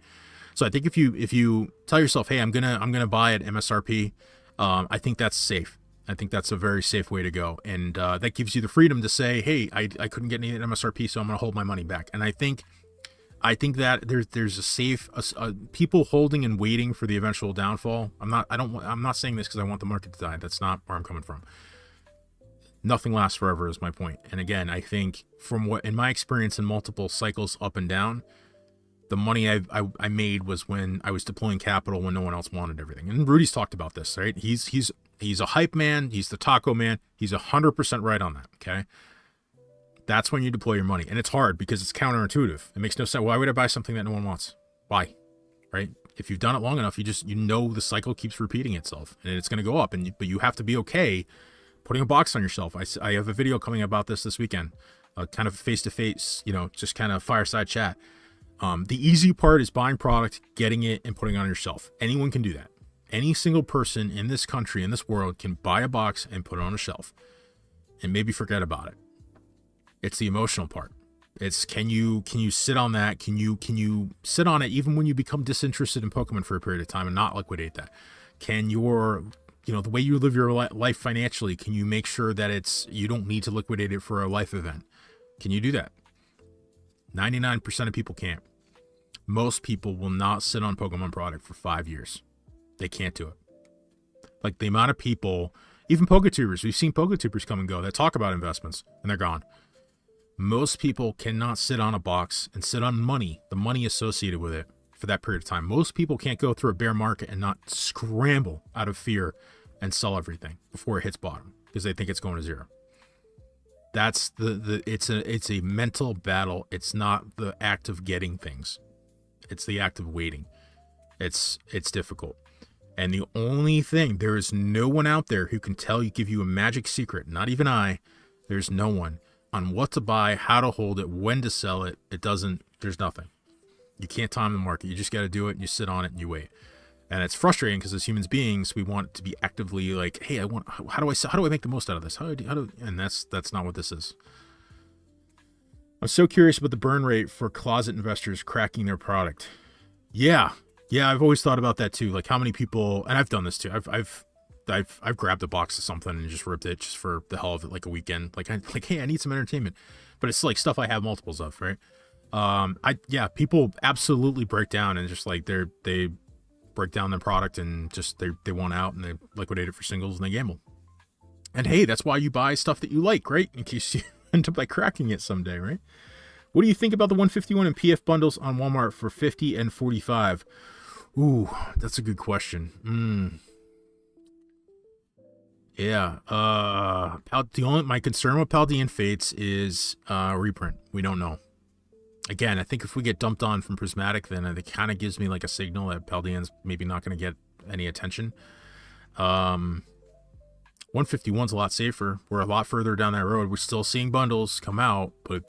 So I think if you tell yourself, hey, I'm gonna buy at MSRP, I think that's safe. I think that's a very safe way to go, and that gives you the freedom to say, hey, I couldn't get any at MSRP, so I'm gonna hold my money back. And I think that there's a safe people holding and waiting for the eventual downfall. I'm not saying this because I want the market to die. That's not where I'm coming from. Nothing lasts forever is my point. And again, I think from what in my experience in multiple cycles up and down, the money I made was when I was deploying capital when no one else wanted everything. And Rudy's talked about this, right? He's a hype man. He's the taco man. He's 100% right on that. Okay. That's when you deploy your money. And it's hard because it's counterintuitive. It makes no sense. Why would I buy something that no one wants? Why? Right? If you've done it long enough, you know the cycle keeps repeating itself and it's going to go up. But you have to be okay putting a box on your shelf. I have a video coming about this weekend, kind of face-to-face, you know, just kind of fireside chat. The easy part is buying product, getting it, and putting it on your shelf. Anyone can do that. Any single person in this country, in this world, can buy a box and put it on a shelf and maybe forget about it. It's the emotional part. It's can you sit on that? Can you sit on it even when you become disinterested in Pokemon for a period of time and not liquidate that? Can your, you know, the way you live your life financially, can you make sure that you don't need to liquidate it for a life event? Can you do that? 99% of people can't. Most people will not sit on Pokemon product for 5 years. They can't do it. Like the amount of people, even PokeTubers, we've seen PokeTubers come and go that talk about investments and they're gone. Most people cannot sit on a box and sit on money, the money associated with it for that period of time. Most people can't go through a bear market and not scramble out of fear and sell everything before it hits bottom because they think it's going to zero. That's it's a mental battle. It's not the act of getting things. It's the act of waiting. It's difficult. And the only thing, there is no one out there who can give you a magic secret, not even I. There's no one on what to buy, how to hold it, when to sell it. There's nothing. You can't time the market. You just got to do it and you sit on it and you wait. And it's frustrating because as human beings, we want to be actively like, hey, how do I make the most out of this? And that's not what this is. I'm so curious about the burn rate for closet investors cracking their product. Yeah, I've always thought about that too. Like how many people, and I've done this too. I've grabbed a box of something and just ripped it just for the hell of it, like a weekend. Like hey, I need some entertainment, but it's like stuff I have multiples of, right? People absolutely break down and just like they break down their product and just they want out and they liquidate it for singles and they gamble. And hey, that's why you buy stuff that you like, right? In case you end up like cracking it someday, right? What do you think about the 151 and PF bundles on Walmart for 50 and 45? Ooh, that's a good question. Yeah. My concern with Paldean Fates is reprint. We don't know. Again, I think if we get dumped on from Prismatic, then it kind of gives me like a signal that Paldean's maybe not going to get any attention. 151's a lot safer. We're a lot further down that road. We're still seeing bundles come out, but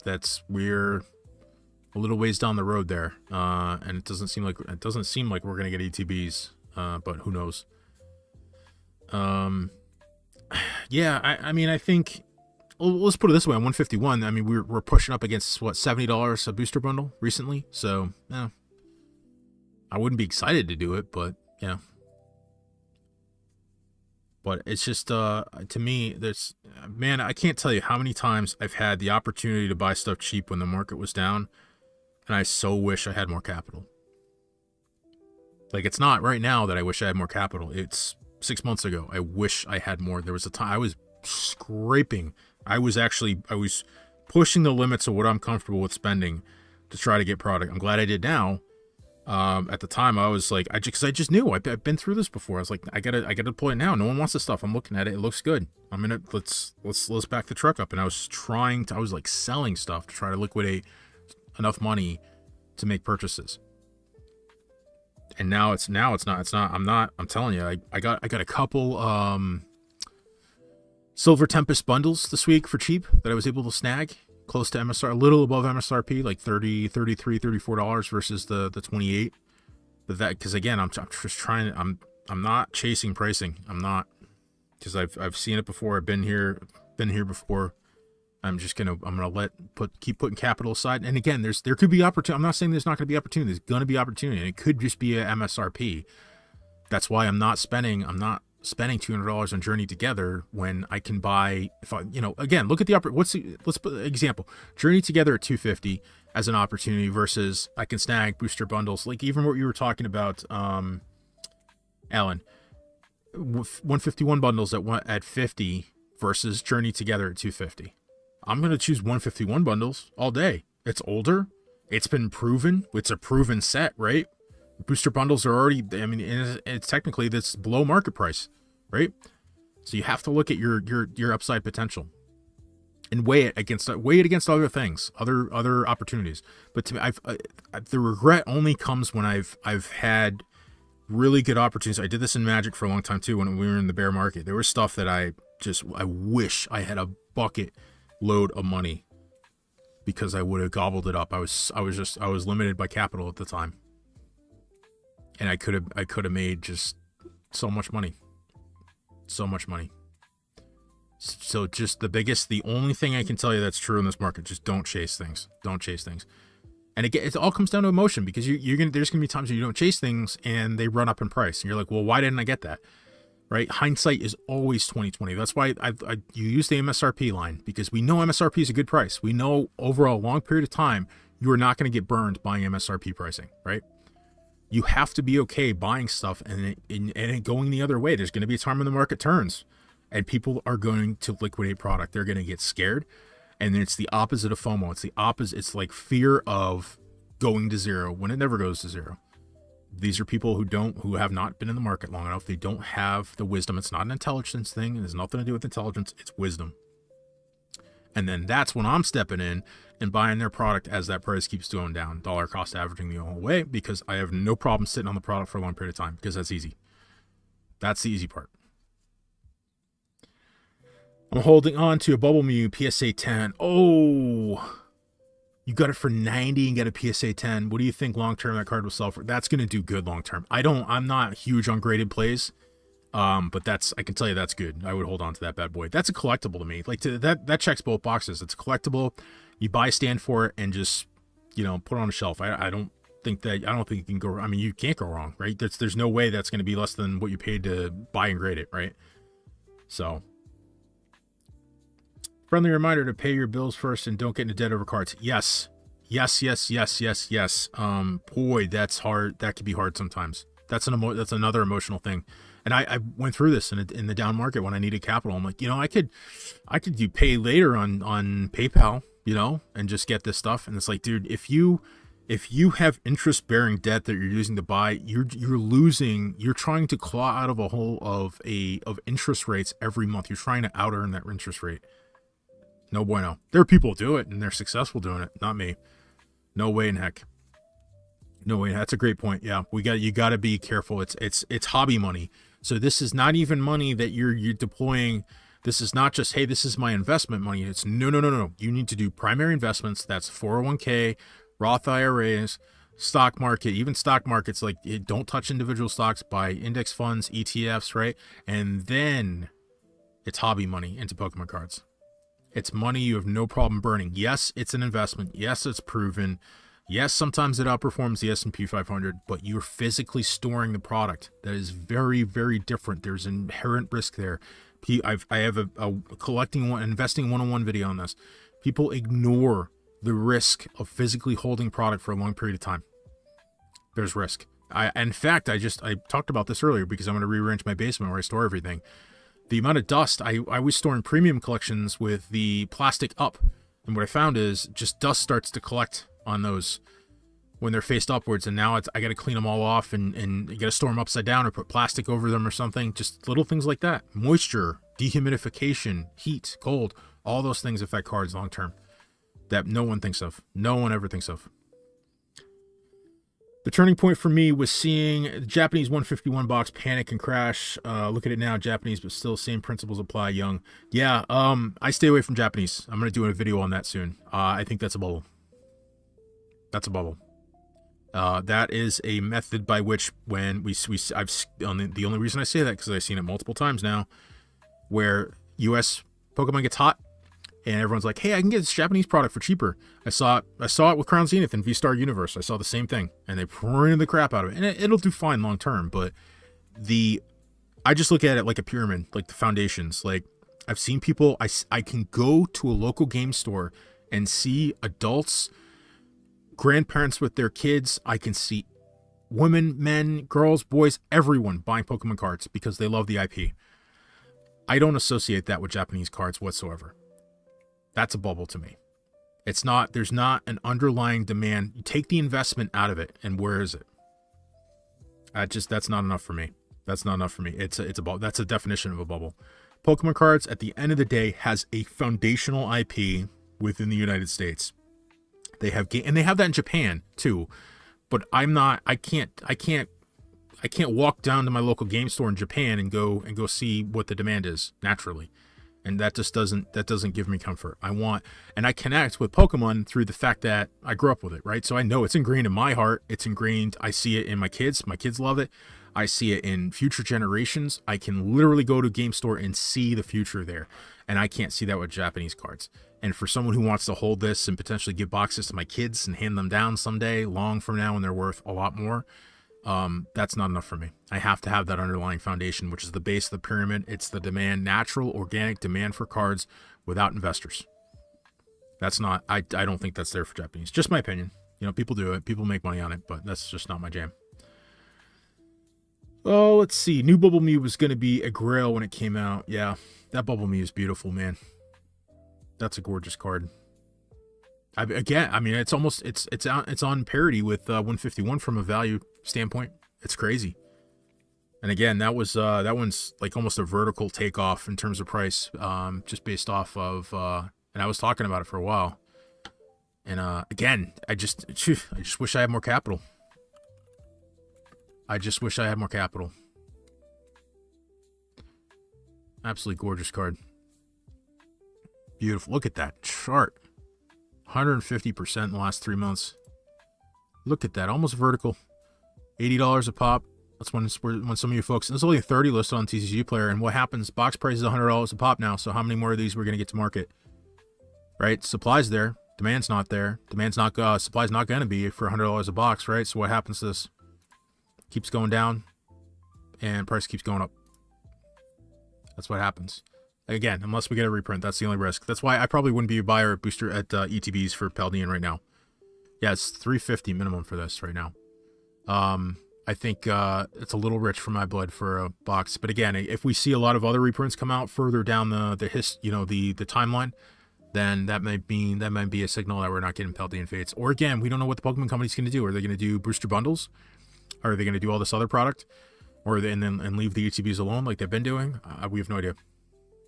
we're a little ways down the road there. And it doesn't seem like we're going to get ETBs but who knows? Yeah, I mean, I think, well, let's put it this way: on 151, I mean, we're pushing up against what, $70 a booster bundle recently. So yeah, I wouldn't be excited to do it, but yeah. But it's just, to me, there's, man, I can't tell you how many times I've had the opportunity to buy stuff cheap when the market was down, and I so wish I had more capital. Like, it's not right now that I wish I had more capital. It's 6 months ago. I wish I had more. There was a time I was scraping. I was pushing the limits of what I'm comfortable with spending to try to get product. I'm glad I did now. At the time I was like, I just knew I've been through this before. I was like, I gotta deploy it now. No one wants this stuff. I'm looking at it. It looks good. I'm in it. Let's back the truck up. And I was like selling stuff to try to liquidate enough money to make purchases. And now it's not. I'm telling you, I got a couple, Silver Tempest bundles this week for cheap that I was able to snag. Close to MSR, a little above MSRP, like $30, $33, $34 versus the 28. But that, because again, I'm just trying. I'm not chasing pricing. I'm not, because I've seen it before. I've been here before. I'm gonna keep putting capital aside. And again, there could be opportunity. I'm not saying there's not going to be opportunity. There's going to be opportunity, and it could just be a MSRP. That's why I'm not spending $200 on Journey Together when I can buy, again, look at the let's put an example. Journey Together at $250 as an opportunity versus I can snag booster bundles. Like even what you were talking about, Alan, 151 bundles at 50 versus Journey Together at 250. I'm going to choose 151 bundles all day. It's older. It's been proven. It's a proven set, right? Booster bundles are already, I mean, it's technically that's below market price, right? So you have to look at your upside potential and weigh it against other things, other opportunities. But to me, the regret only comes when I've had really good opportunities. I did this in Magic for a long time too. When we were in the bear market, there was stuff that I wish I had a bucket load of money because I would have gobbled it up. I was limited by capital at the time. And I could have made just so much money. So just the only thing I can tell you that's true in this market, just don't chase things. Don't chase things. And again, it all comes down to emotion, because there's gonna be times where you don't chase things and they run up in price, and you're like, well, why didn't I get that? Right? Hindsight is always 20/20. That's why you use the MSRP line, because we know MSRP is a good price. We know over a long period of time you are not going to get burned buying MSRP pricing, right? You have to be okay buying stuff and it going the other way. There's going to be a time when the market turns and people are going to liquidate product. They're going to get scared. And then it's the opposite of FOMO. It's the opposite. It's like fear of going to zero when it never goes to zero. These are people who have not been in the market long enough. They don't have the wisdom. It's not an intelligence thing. It has nothing to do with intelligence. It's wisdom. And then that's when I'm stepping in and buying their product as that price keeps going down, dollar cost averaging the whole way, because I have no problem sitting on the product for a long period of time, because that's easy. That's the easy part. I'm holding on to a Bubble Mew PSA 10. Oh, you got it for 90 and get a PSA 10. What do you think long term that card will sell for? That's going to do good long term. I'm not huge on graded plays. But I can tell you that's good. I would hold on to that bad boy. That's a collectible to me. Like that checks both boxes. It's a collectible. You buy a stand for it and just, put it on a shelf. I don't think you can go, I mean, you can't go wrong, right? There's no way that's going to be less than what you paid to buy and grade it, right? So friendly reminder to pay your bills first and don't get into debt over cards. Yes. Boy, that's hard. That could be hard sometimes. That's another emotional thing. And I went through this in the down market when I needed capital. I'm like, I could do pay later on PayPal, and just get this stuff. And it's like, dude, if you have interest bearing debt that you're using to buy, you're losing. You're trying to claw out of a hole of interest rates every month. You're trying to out earn that interest rate. No bueno. There are people who do it and they're successful doing it. Not me. No way in heck. No way. That's a great point. Yeah, you got to be careful. It's hobby money. So this is not even money that you're deploying. This is not just, hey, this is my investment money. It's no. You need to do primary investments. That's 401k, Roth IRAs, stock market, even stock markets, like don't touch individual stocks, buy index funds, ETFs, right? And then it's hobby money into Pokemon cards. It's money you have no problem burning. Yes, it's an investment. Yes, it's proven. Yes, sometimes it outperforms the S&P 500, but you're physically storing the product. That is very, very different. There's inherent risk there. I have a collecting one, investing 101 video on this. People ignore the risk of physically holding product for a long period of time. There's risk. In fact, I talked about this earlier because I'm going to rearrange my basement where I store everything. The amount of dust, I was storing premium collections with the plastic up. And what I found is just dust starts to collect on those when they're faced upwards. And now I got to clean them all off and you got to store them upside down or put plastic over them or something. Just little things like that. Moisture, dehumidification, heat, cold, all those things affect cards long term that no one thinks of. No one ever thinks of. The turning point for me was seeing the Japanese 151 box panic and crash. Look at it now, Japanese, but still same principles apply, young. Yeah, I stay away from Japanese. I'm going to do a video on that soon. I think that's a bubble. That's a bubble. That is a method by which when the only reason I say that because I've seen it multiple times now, where U.S. Pokemon gets hot, and everyone's like, hey, I can get this Japanese product for cheaper. I saw it with Crown Zenith and V-Star Universe. I saw the same thing. And they printed the crap out of it. And it'll do fine long term. But I just look at it like a pyramid, like the foundations. Like, I've seen people, I can go to a local game store and see adults, grandparents with their kids. I can see women, men, girls, boys, everyone buying Pokemon cards because they love the IP. I don't associate that with Japanese cards whatsoever. That's a bubble to me. There's not an underlying demand. You take the investment out of it, and where is it? That's not enough for me. That's not enough for me. It's a bubble. That's a definition of a bubble. Pokemon cards, at the end of the day, has a foundational IP within the United States. They have and they have that in Japan too. But I can't walk down to my local game store in Japan and go see what the demand is naturally. And that just doesn't give me comfort. I connect with Pokemon through the fact that I grew up with it, right? So I know it's ingrained in my heart. It's ingrained. I see it in my kids. My kids love it. I see it in future generations. I can literally go to a game store and see the future there. And I can't see that with Japanese cards. And for someone who wants to hold this and potentially give boxes to my kids and hand them down someday, long from now when they're worth a lot more, that's not enough for me. I have to have that underlying foundation, which is the base of the pyramid. It's the demand, natural, organic demand for cards without investors. That's not, I don't think that's there for Japanese. Just my opinion. You know, people do it. People make money on it, but that's just not my jam. Oh, let's see. New Bubble Mew was going to be a grail when it came out. Yeah, that Bubble Mew is beautiful, man. That's a gorgeous card. It's almost, it's on parity with 151 from a value standpoint. It's crazy. And again, that one's like almost a vertical takeoff in terms of price, just based off of, and I was talking about it for a while. And again, I just wish I had more capital. I just wish I had more capital. Absolutely gorgeous card. Beautiful. Look at that chart. 150% in the last 3 months. Look at that. Almost vertical. $80 a pop. That's when some of you folks, and there's only 30 listed on TCG Player, and what happens, box price is $100 a pop now, so how many more of these we're going to get to market? Right? Supply's there. Demand's not there. Supply's not going to be for $100 a box, right? So what happens to this? Keeps going down, and price keeps going up. That's what happens. Again, unless we get a reprint, that's the only risk. That's why I probably wouldn't be a buyer at booster at ETBs for Paldean right now. Yeah, it's $350 minimum for this right now. I think it's a little rich for my blood for a box. But again, if we see a lot of other reprints come out further down the timeline, then that might be a signal that we're not getting Paldean Fates. Or again, we don't know what the Pokemon Company's going to do. Are they going to do booster bundles? Or are they going to do all this other product? Or and leave the ETBs alone like they've been doing? We have no idea.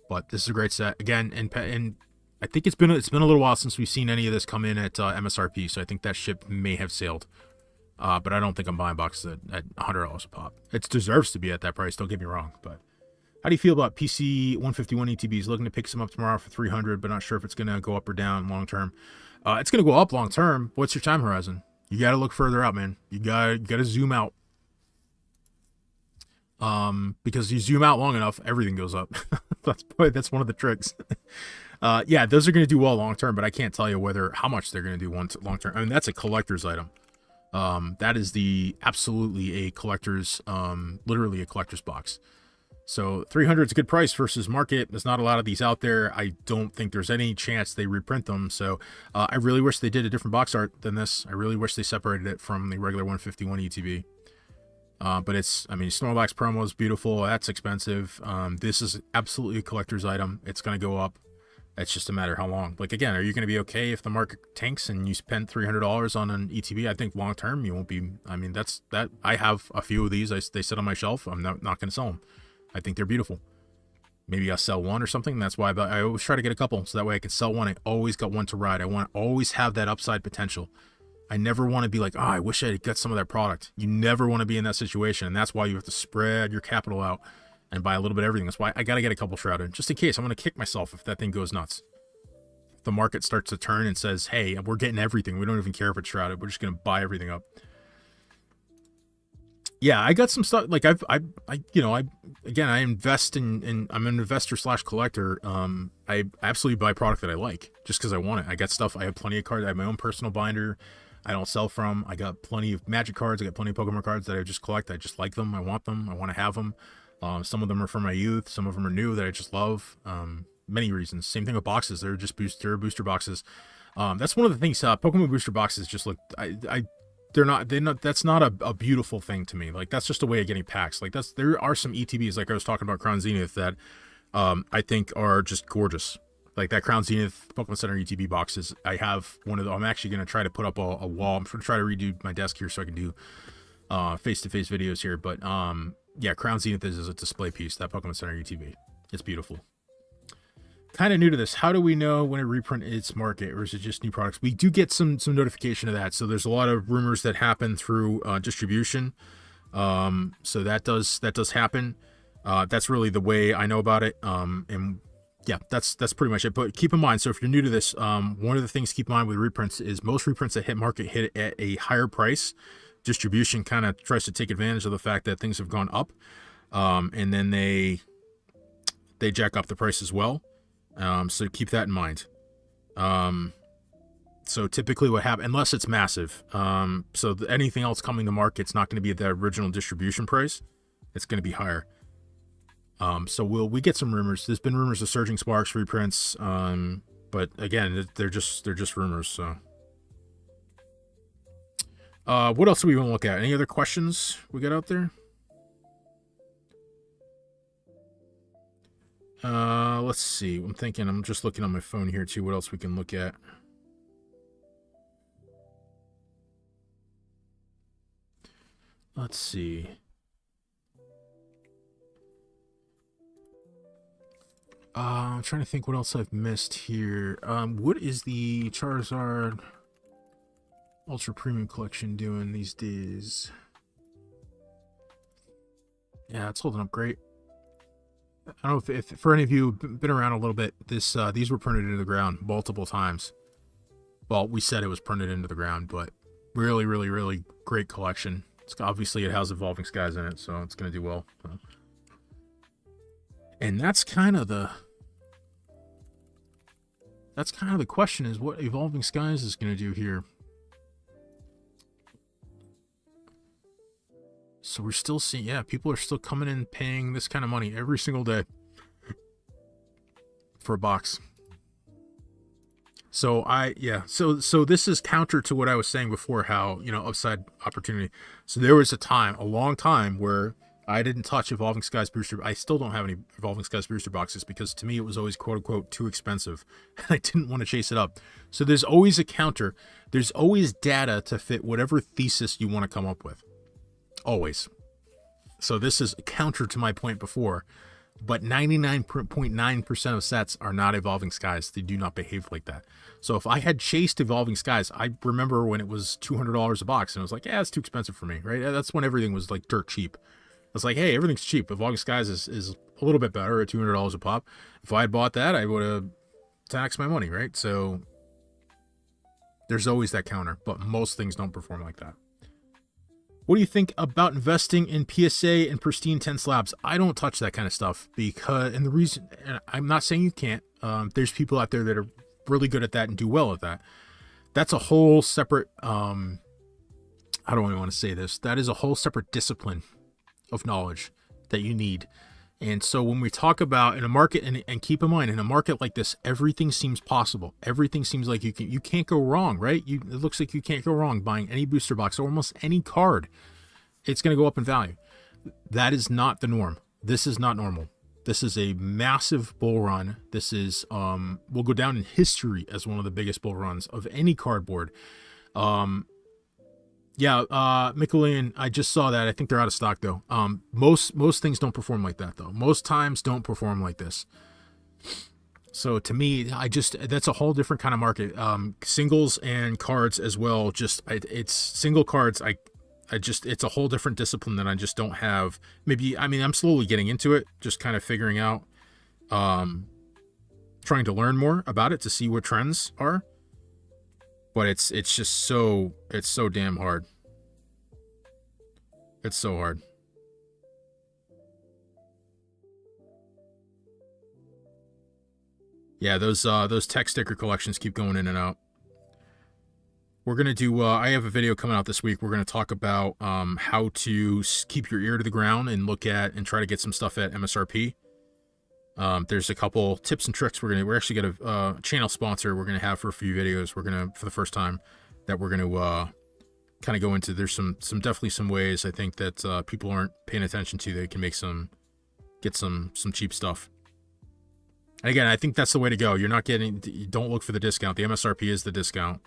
But this is a great set. Again, and I think it's been a little while since we've seen any of this come in at MSRP, so I think that ship may have sailed. But I don't think I'm buying boxes at $100 a pop. It deserves to be at that price, don't get me wrong. But how do you feel about PC 151 ETBs? Looking to pick some up tomorrow for $300, but not sure if it's going to go up or down long term. It's going to go up long term. What's your time horizon? You got to look further out, man. You got to zoom out. Because you zoom out long enough, everything goes up. That's one of the tricks. Yeah, those are going to do well long term, but I can't tell you how much they're going to do long term. I mean, that's a collector's item. That is absolutely a collector's, literally a collector's box. So 300 is a good price versus market. There's not a lot of these out there. I don't think there's any chance they reprint them. So I really wish they did a different box art than this. I really wish they separated it from the regular 151 ETB. But I mean, Snorlax promo is beautiful. That's expensive. This is absolutely a collector's item. It's going to go up. It's just a matter of how long. Like, again, are you going to be okay if the market tanks and you spend $300 on an ETB? I think long term you won't be. I mean, that. I have a few of these. They sit on my shelf. I'm not going to sell them. I think they're beautiful. Maybe I'll sell one or something. That's why I always try to get a couple, so that way I can sell one. I always got one to ride. I want to always have that upside potential. I never want to be like, oh, I wish I had got some of that product. You never want to be in that situation, and that's why you have to spread your capital out and buy a little bit of everything. That's why I got to get a couple shrouded, just in case. I'm going to kick myself if that thing goes nuts. If the market starts to turn and says, hey, we're getting everything. We don't even care if it's shrouded. We're just going to buy everything up. Yeah, I got some stuff. Like I invest in I'm an investor / collector. I absolutely buy product that I like just because I want it. I got stuff. I have plenty of cards. I have my own personal binder. I don't sell from. I got plenty of Magic cards. I got plenty of Pokemon cards that I just collect. I just like them. I want them. I want to have them. Some of them are from my youth. Some of them are new that I just love. Many reasons. Same thing with boxes. They're just booster boxes. That's one of the things. Pokemon booster boxes just look. They're not. That's not a beautiful thing to me. Like, that's just a way of getting packs. Like, there are some ETBs, like I was talking about Crown Zenith, that I think are just gorgeous. Like that Crown Zenith Pokemon Center ETB boxes. I have one of them. I'm actually going to try to put up a wall. I'm going to try to redo my desk here so I can do face-to-face videos here. But yeah, Crown Zenith is a display piece, that Pokemon Center ETB. It's beautiful. Kind of new to this. How do we know when a reprint is market, or is it just new products? We do get some notification of that. So there's a lot of rumors that happen through distribution. So that does happen. That's really the way I know about it. And yeah, that's pretty much it. But keep in mind, so if you're new to this, one of the things to keep in mind with reprints is most reprints that hit market hit at a higher price. Distribution kind of tries to take advantage of the fact that things have gone up, and then they jack up the price as well. So keep that in mind. So typically what happens, unless it's massive, so anything else coming to market, it's not going to be at the original distribution price. It's going to be higher. So we get some rumors. There's been rumors of Surging Sparks reprints, but again, they're just rumors. So, what else do we want to look at? Any other questions we got out there? Let's see. I'm thinking. I'm just looking on my phone here too. What else we can look at? Let's see. I'm trying to think what else I've missed here. What is the Charizard Ultra Premium Collection doing these days? Yeah, it's holding up great. I don't know if for any of you who've been around a little bit, these were printed into the ground multiple times. Well, we said it was printed into the ground, but really, really, really great collection. Obviously, it has Evolving Skies in it, so it's going to do well. And that's kind of the question, is what Evolving Skies is going to do here. So we're still seeing, yeah, people are still coming in paying this kind of money every single day for a box. So so this is counter to what I was saying before, how, upside opportunity. So there was a long time where I didn't touch Evolving Skies booster. I still don't have any Evolving Skies booster boxes because to me it was always quote unquote too expensive. I didn't want to chase it up. So there's always a counter. There's always data to fit whatever thesis you want to come up with. Always. So this is counter to my point before, but 99.9% of sets are not Evolving Skies. They do not behave like that. So if I had chased Evolving Skies, I remember when it was $200 a box and I was like, yeah, it's too expensive for me, right? That's when everything was like dirt cheap. I was like, hey, everything's cheap. Evolving Skies is a little bit better at $200 a pop. If I had bought that, I would have taxed my money, right? So There's always that counter, but most things don't perform like that. What do you think about investing in PSA and pristine 10 slabs? I don't touch that kind of stuff because, and the reason, and I'm not saying you can't, there's people out there that are really good at that and do well at that. That's a whole separate, I don't really want to say this. That is a whole separate discipline of knowledge that you need. And so when we talk about in a market, and keep in mind, in a market like this, everything seems possible. Everything seems like you can't go wrong, right? It looks like you can't go wrong buying any booster box or almost any card. It's going to go up in value. That is not the norm. This is not normal. This is a massive bull run. This is, will go down in history as one of the biggest bull runs of any cardboard. Yeah, Michelin, I just saw that. I think they're out of stock though. Most things don't perform like that though. Most times don't perform like this. So to me, that's a whole different kind of market. Singles and cards as well. It's single cards. It's a whole different discipline that I just don't have. Maybe, I mean, I'm slowly getting into it, just kind of figuring out, trying to learn more about it to see what trends are. But it's so damn hard. It's so hard. Yeah, those tech sticker collections keep going in and out. We're going to do, I have a video coming out this week. We're going to talk about how to keep your ear to the ground and look at and try to get some stuff at MSRP. There's a couple tips and tricks we're actually got a channel sponsor we're going to have for a few videos. We're going to, for the first time, that we're going to kind of go into. There's definitely some ways I think that people aren't paying attention to. They can get some cheap stuff. And again, I think that's the way to go. Don't look for the discount. The MSRP is the discount.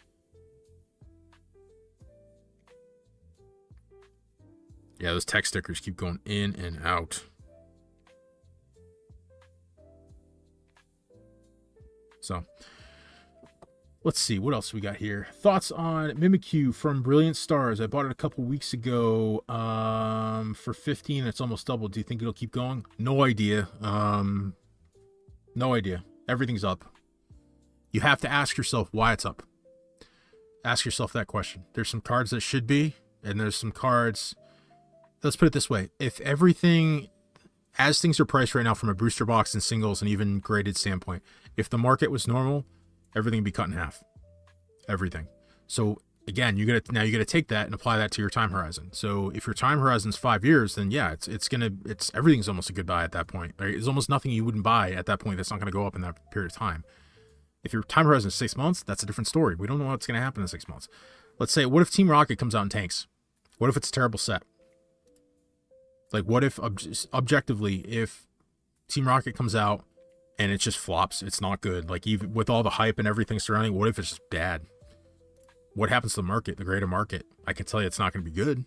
Yeah, those tech stickers keep going in and out. So, let's see. What else we got here? Thoughts on Mimikyu from Brilliant Stars. I bought it a couple weeks ago for 15. It's almost doubled. Do you think it'll keep going? No idea. No idea. Everything's up. You have to ask yourself why it's up. Ask yourself that question. There's some cards that should be, and there's some cards... Let's put it this way. If everything, as things are priced right now from a booster box and singles and even graded standpoint, if the market was normal, everything would be cut in half. Everything. So again, you got to take that and apply that to your time horizon. So if your time horizon is 5 years, then yeah, everything's almost a good buy at that point. Right? There's almost nothing you wouldn't buy at that point that's not going to go up in that period of time. If your time horizon is 6 months, that's a different story. We don't know what's going to happen in 6 months. Let's say, what if Team Rocket comes out and tanks? What if it's a terrible set? Like, what if, objectively, if Team Rocket comes out and it just flops, it's not good. Like, even with all the hype and everything surrounding, what if it's just bad? What happens to the market, the greater market? I can tell you it's not going to be good.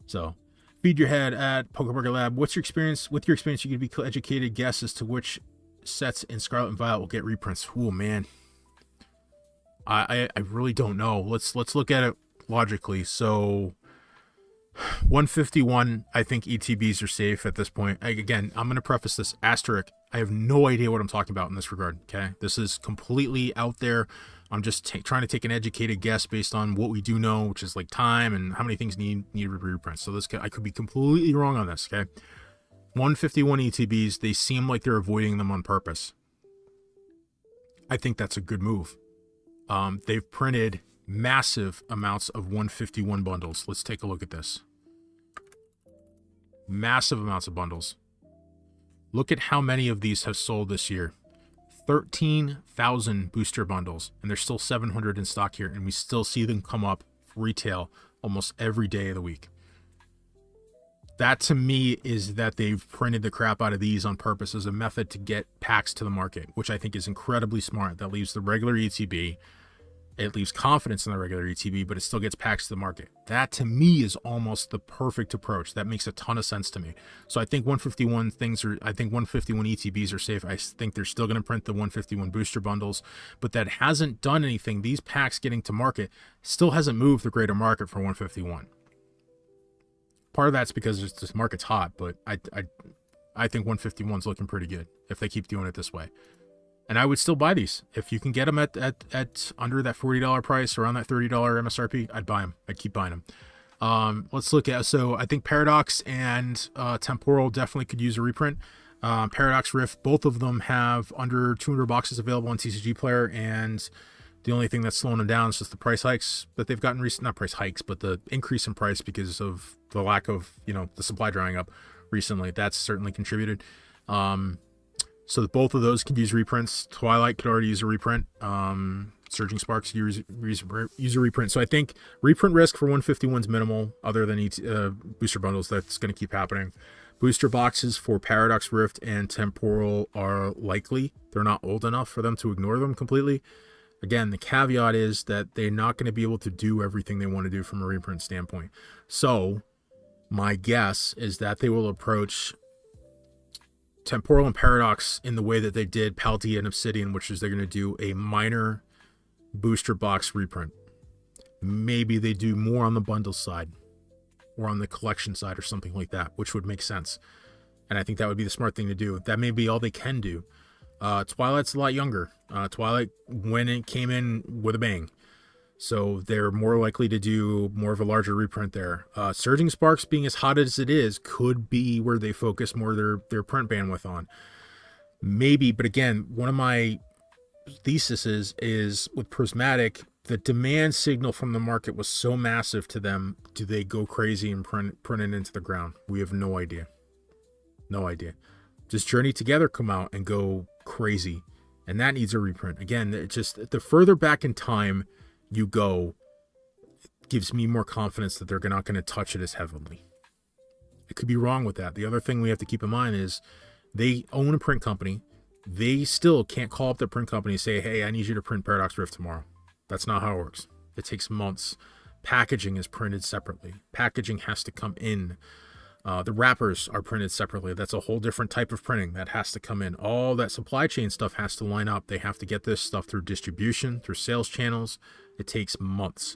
So, feed your head at PokeMarketLab. What's your experience? With your experience, you could be educated guess as to which sets in Scarlet and Violet will get reprints. Oh, man. I really don't know. Let's look at it logically. So... 151, I think ETBs are safe at this point. Again, I'm going to preface this asterisk. I have no idea what I'm talking about in this regard. Okay, this is completely out there. I'm just trying to take an educated guess based on what we do know, which is like time and how many things need reprints. So I could be completely wrong on this. Okay, 151 ETBs. They seem like they're avoiding them on purpose. I think that's a good move. They've printed massive amounts of 151 bundles. Let's take a look at this. Massive amounts of bundles. Look at how many of these have sold this year. 13,000 booster bundles, and there's still 700 in stock here, and we still see them come up retail almost every day of the week. That to me is that they've printed the crap out of these on purpose as a method to get packs to the market, which I think is incredibly smart. That leaves the regular ETB. It leaves confidence in the regular ETB, but it still gets packs to the market. That to me is almost the perfect approach. That makes a ton of sense to me. So I think 151 ETBs are safe. I think they're still going to print the 151 booster bundles, but that hasn't done anything. These packs getting to market still hasn't moved the greater market for 151. Part of that's because this market's hot, but I think 151's looking pretty good if they keep doing it this way. And I would still buy these. If you can get them at under that $40 price, around that $30 MSRP, I'd buy them. I'd keep buying them. Let's look at, so I think Paradox and Temporal definitely could use a reprint. Paradox Rift, both of them have under 200 boxes available on TCG Player, and the only thing that's slowing them down is just the price hikes that they've gotten recent, not price hikes, but the increase in price because of the lack of, the supply drying up recently. That's certainly contributed. So both of those can use reprints. Twilight could already use a reprint. Surging Sparks use a reprint. So I think reprint risk for 151 is minimal, other than booster bundles. That's going to keep happening. Booster boxes for Paradox Rift and Temporal are likely. They're not old enough for them to ignore them completely. Again, the caveat is that they're not going to be able to do everything they want to do from a reprint standpoint. So my guess is that they will approach Temporal and Paradox in the way that they did Paldea and Obsidian, which is they're going to do a minor booster box reprint. Maybe they do more on the bundle side or on the collection side or something like that, which would make sense. And I think that would be the smart thing to do. That may be all they can do. Twilight's a lot younger. Twilight, when it came in with a bang. So they're more likely to do more of a larger reprint there. Surging Sparks, being as hot as it is, could be where they focus more their print bandwidth on. Maybe, but again, one of my theses is with Prismatic, the demand signal from the market was so massive to them. Do they go crazy and print it into the ground? We have no idea. No idea. Does Journey Together come out and go crazy? And that needs a reprint. Again, it's just the further back in time you go, gives me more confidence that they're not going to touch it as heavily. I could be wrong with that. The other thing we have to keep in mind is they own a print company. They still can't call up their print company and say, hey, I need you to print Paradox Rift tomorrow. That's not how it works. It takes months. Packaging is printed separately. Packaging has to come in. The wrappers are printed separately. That's a whole different type of printing that has to come in. All that supply chain stuff has to line up. They have to get this stuff through distribution, through sales channels. It takes months.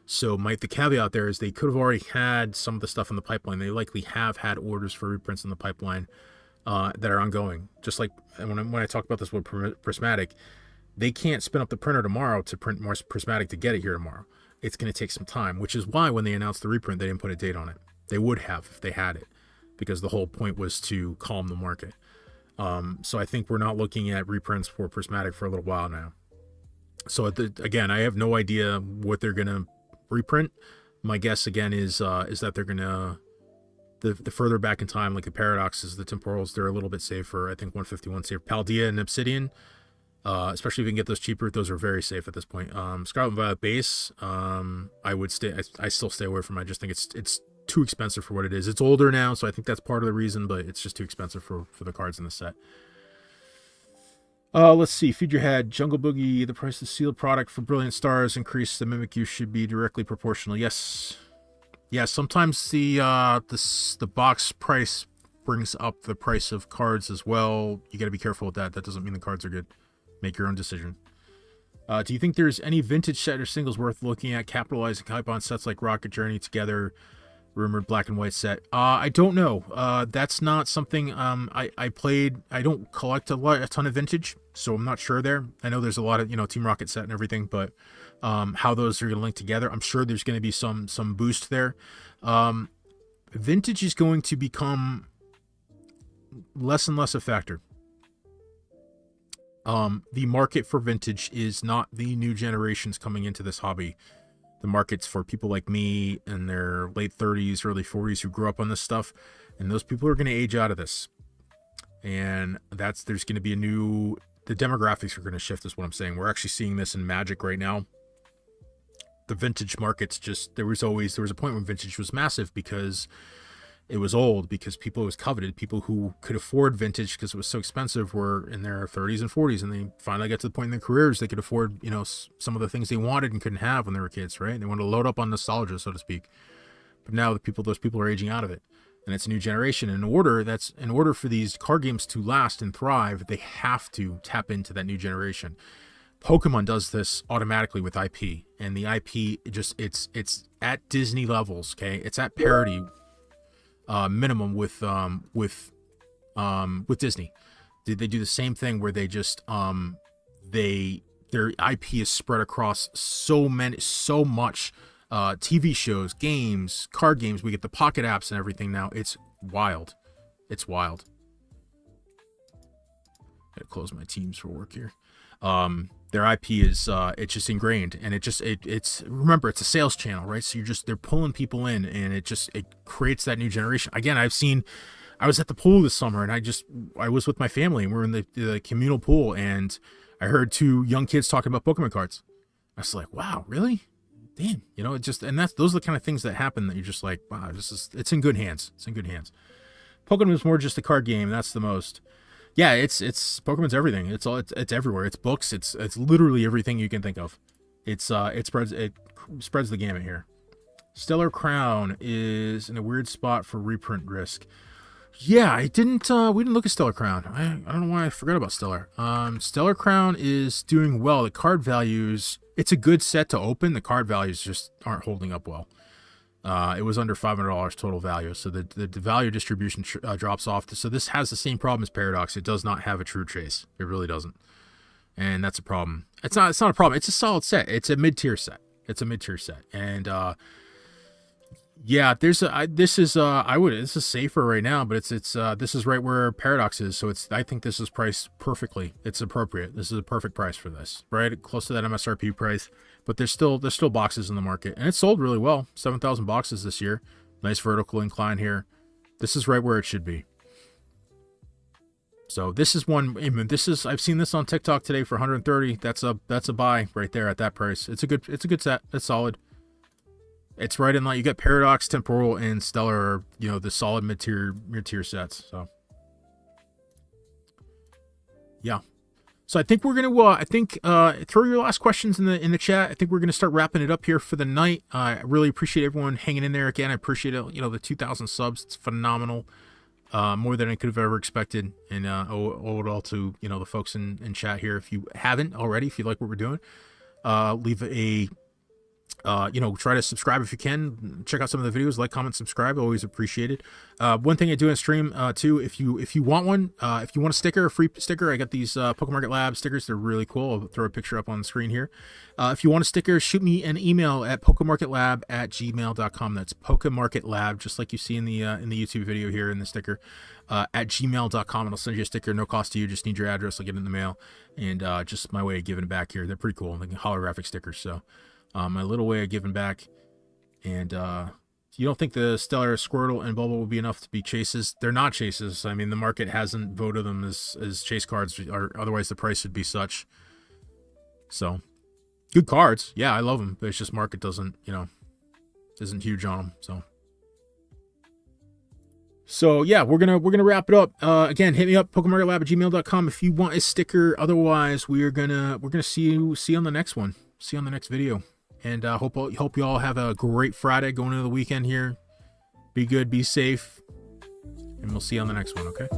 So the caveat there is they could have already had some of the stuff in the pipeline. They likely have had orders for reprints in the pipeline that are ongoing. Just like when I talk about this with Prismatic, they can't spin up the printer tomorrow to print more Prismatic to get it here tomorrow. It's going to take some time, which is why when they announced the reprint, they didn't put a date on it. They would have if they had it, because the whole point was to calm the market. So I think we're not looking at reprints for Prismatic for a little while now. So again, I have no idea what they're going to reprint. My guess again is that they're going to, the further back in time, like the Paradoxes, the Temporals, they're a little bit safer. I think 151 safe. Paldea and Obsidian, especially if you can get those cheaper, those are very safe at this point. Scarlet and Violet base, I still stay away from it. I just think it's too expensive for what it is. It's older now, so I think that's part of the reason, but it's just too expensive for the cards in the set. Let's see. Feed Your Head, Jungle Boogie, the price of sealed product for Brilliant Stars increase. The Mimikyu should be directly proportional. Yes. Yeah, sometimes the box price brings up the price of cards as well. You got to be careful with that. That doesn't mean the cards are good. Make your own decision. Do you think there's any vintage set or singles worth looking at capitalizing hype on sets like Rocket Journey Together, rumored black and white set? I don't know. That's not something I played. I don't collect a ton of vintage, so I'm not sure there. I know there's a lot of Team Rocket set and everything, but how those are going to link together, I'm sure there's going to be some boost there. Vintage is going to become less and less a factor. The market for vintage is not the new generations coming into this hobby. The market's for people like me in their late 30s, early 40s who grew up on this stuff. And those people are going to age out of this. And there's going to be the demographics are going to shift is what I'm saying. We're actually seeing this in Magic right now. The vintage market's there was a point when vintage was massive because it was old, because it was coveted. People who could afford vintage because it was so expensive were in their 30s and 40s, and they finally got to the point in their careers they could afford, some of the things they wanted and couldn't have when they were kids, right? They wanted to load up on nostalgia, so to speak. But now those people are aging out of it, and it's a new generation. In order for these card games to last and thrive, they have to tap into that new generation. Pokemon does this automatically with IP, and the IP it's at Disney levels. Okay, it's at parity minimum with Disney. they do the same thing where they just their IP is spread across so much TV shows, games, card games. We get the Pocket apps and everything now. It's wild. It's wild. Gotta close my Teams for work here. Their IP is it's just ingrained, and it's remember, it's a sales channel, right? So they're pulling people in, and it creates that new generation. Again, I was at the pool this summer, and I was with my family, and we're in the communal pool, and I heard 2 young kids talking about Pokemon cards. I was like, wow, really? Damn, those are the kind of things that happen that you're just like, wow, it's in good hands. It's in good hands. Pokemon is more just a card game. That's the most. Yeah, it's Pokemon's everything. It's everywhere. It's books. It's literally everything you can think of. It spreads the gamut here. Stellar Crown is in a weird spot for reprint risk. Yeah, we didn't look at Stellar Crown. I don't know why I forgot about Stellar. Stellar Crown is doing well. The card values, it's a good set to open. The card values just aren't holding up well. It was under $500 total value, so the value distribution drops off. So this has the same problem as Paradox. It does not have a true chase. It really doesn't, and that's a problem. It's not a problem. It's a solid set. It's a mid-tier set. And yeah, this is safer right now, but this is right where Paradox is. So I think this is priced perfectly. It's appropriate. This is a perfect price for this, right? Close to that MSRP price. But there's still boxes in the market, and it's sold really well. 7,000 boxes this year. Nice vertical incline here. This is right where it should be. So this is one. I've seen this on TikTok today for 130. That's a buy right there at that price. It's a good set. It's solid. It's right in line. You got Paradox, Temporal, and Stellar. The solid mid-tier sets. So yeah. So I think we're gonna throw your last questions in the chat. I think we're gonna start wrapping it up here for the night. I really appreciate everyone hanging in there again. I appreciate it. The 2,000 subs. It's phenomenal. More than I could have ever expected. And owe it all to the folks in chat here. If you haven't already, if you like what we're doing, leave a try to subscribe if you can. Check out some of the videos, like, comment, subscribe. Always appreciated. One thing I do in stream too, if you want one, if you want a free sticker, I got these PokeMarketLab stickers. They're really cool. I'll throw a picture up on the screen here. If you want a sticker, shoot me an email at PokeMarketLab@gmail.com. That's PokeMarketLab, just like you see in the YouTube video here in the sticker, at gmail.com, and I'll send you a sticker, no cost to you. Just need your address. I'll get it in the mail, and just my way of giving it back here. They're pretty cool, like holographic stickers. So. My little way of giving back. And you don't think the Stellar, Squirtle, and Bulba will be enough to be chases? They're not chases. I mean, the market hasn't voted them as chase cards, or otherwise the price would be such. So, good cards. Yeah, I love them. But it's just market isn't huge on them. So yeah, we're gonna wrap it up. Again, hit me up, PokeMarketLab@gmail.com if you want a sticker. Otherwise, we're gonna see you on the next one. See you on the next video. And hope you all have a great Friday going into the weekend here. Be good, be safe, and we'll see you on the next one, okay?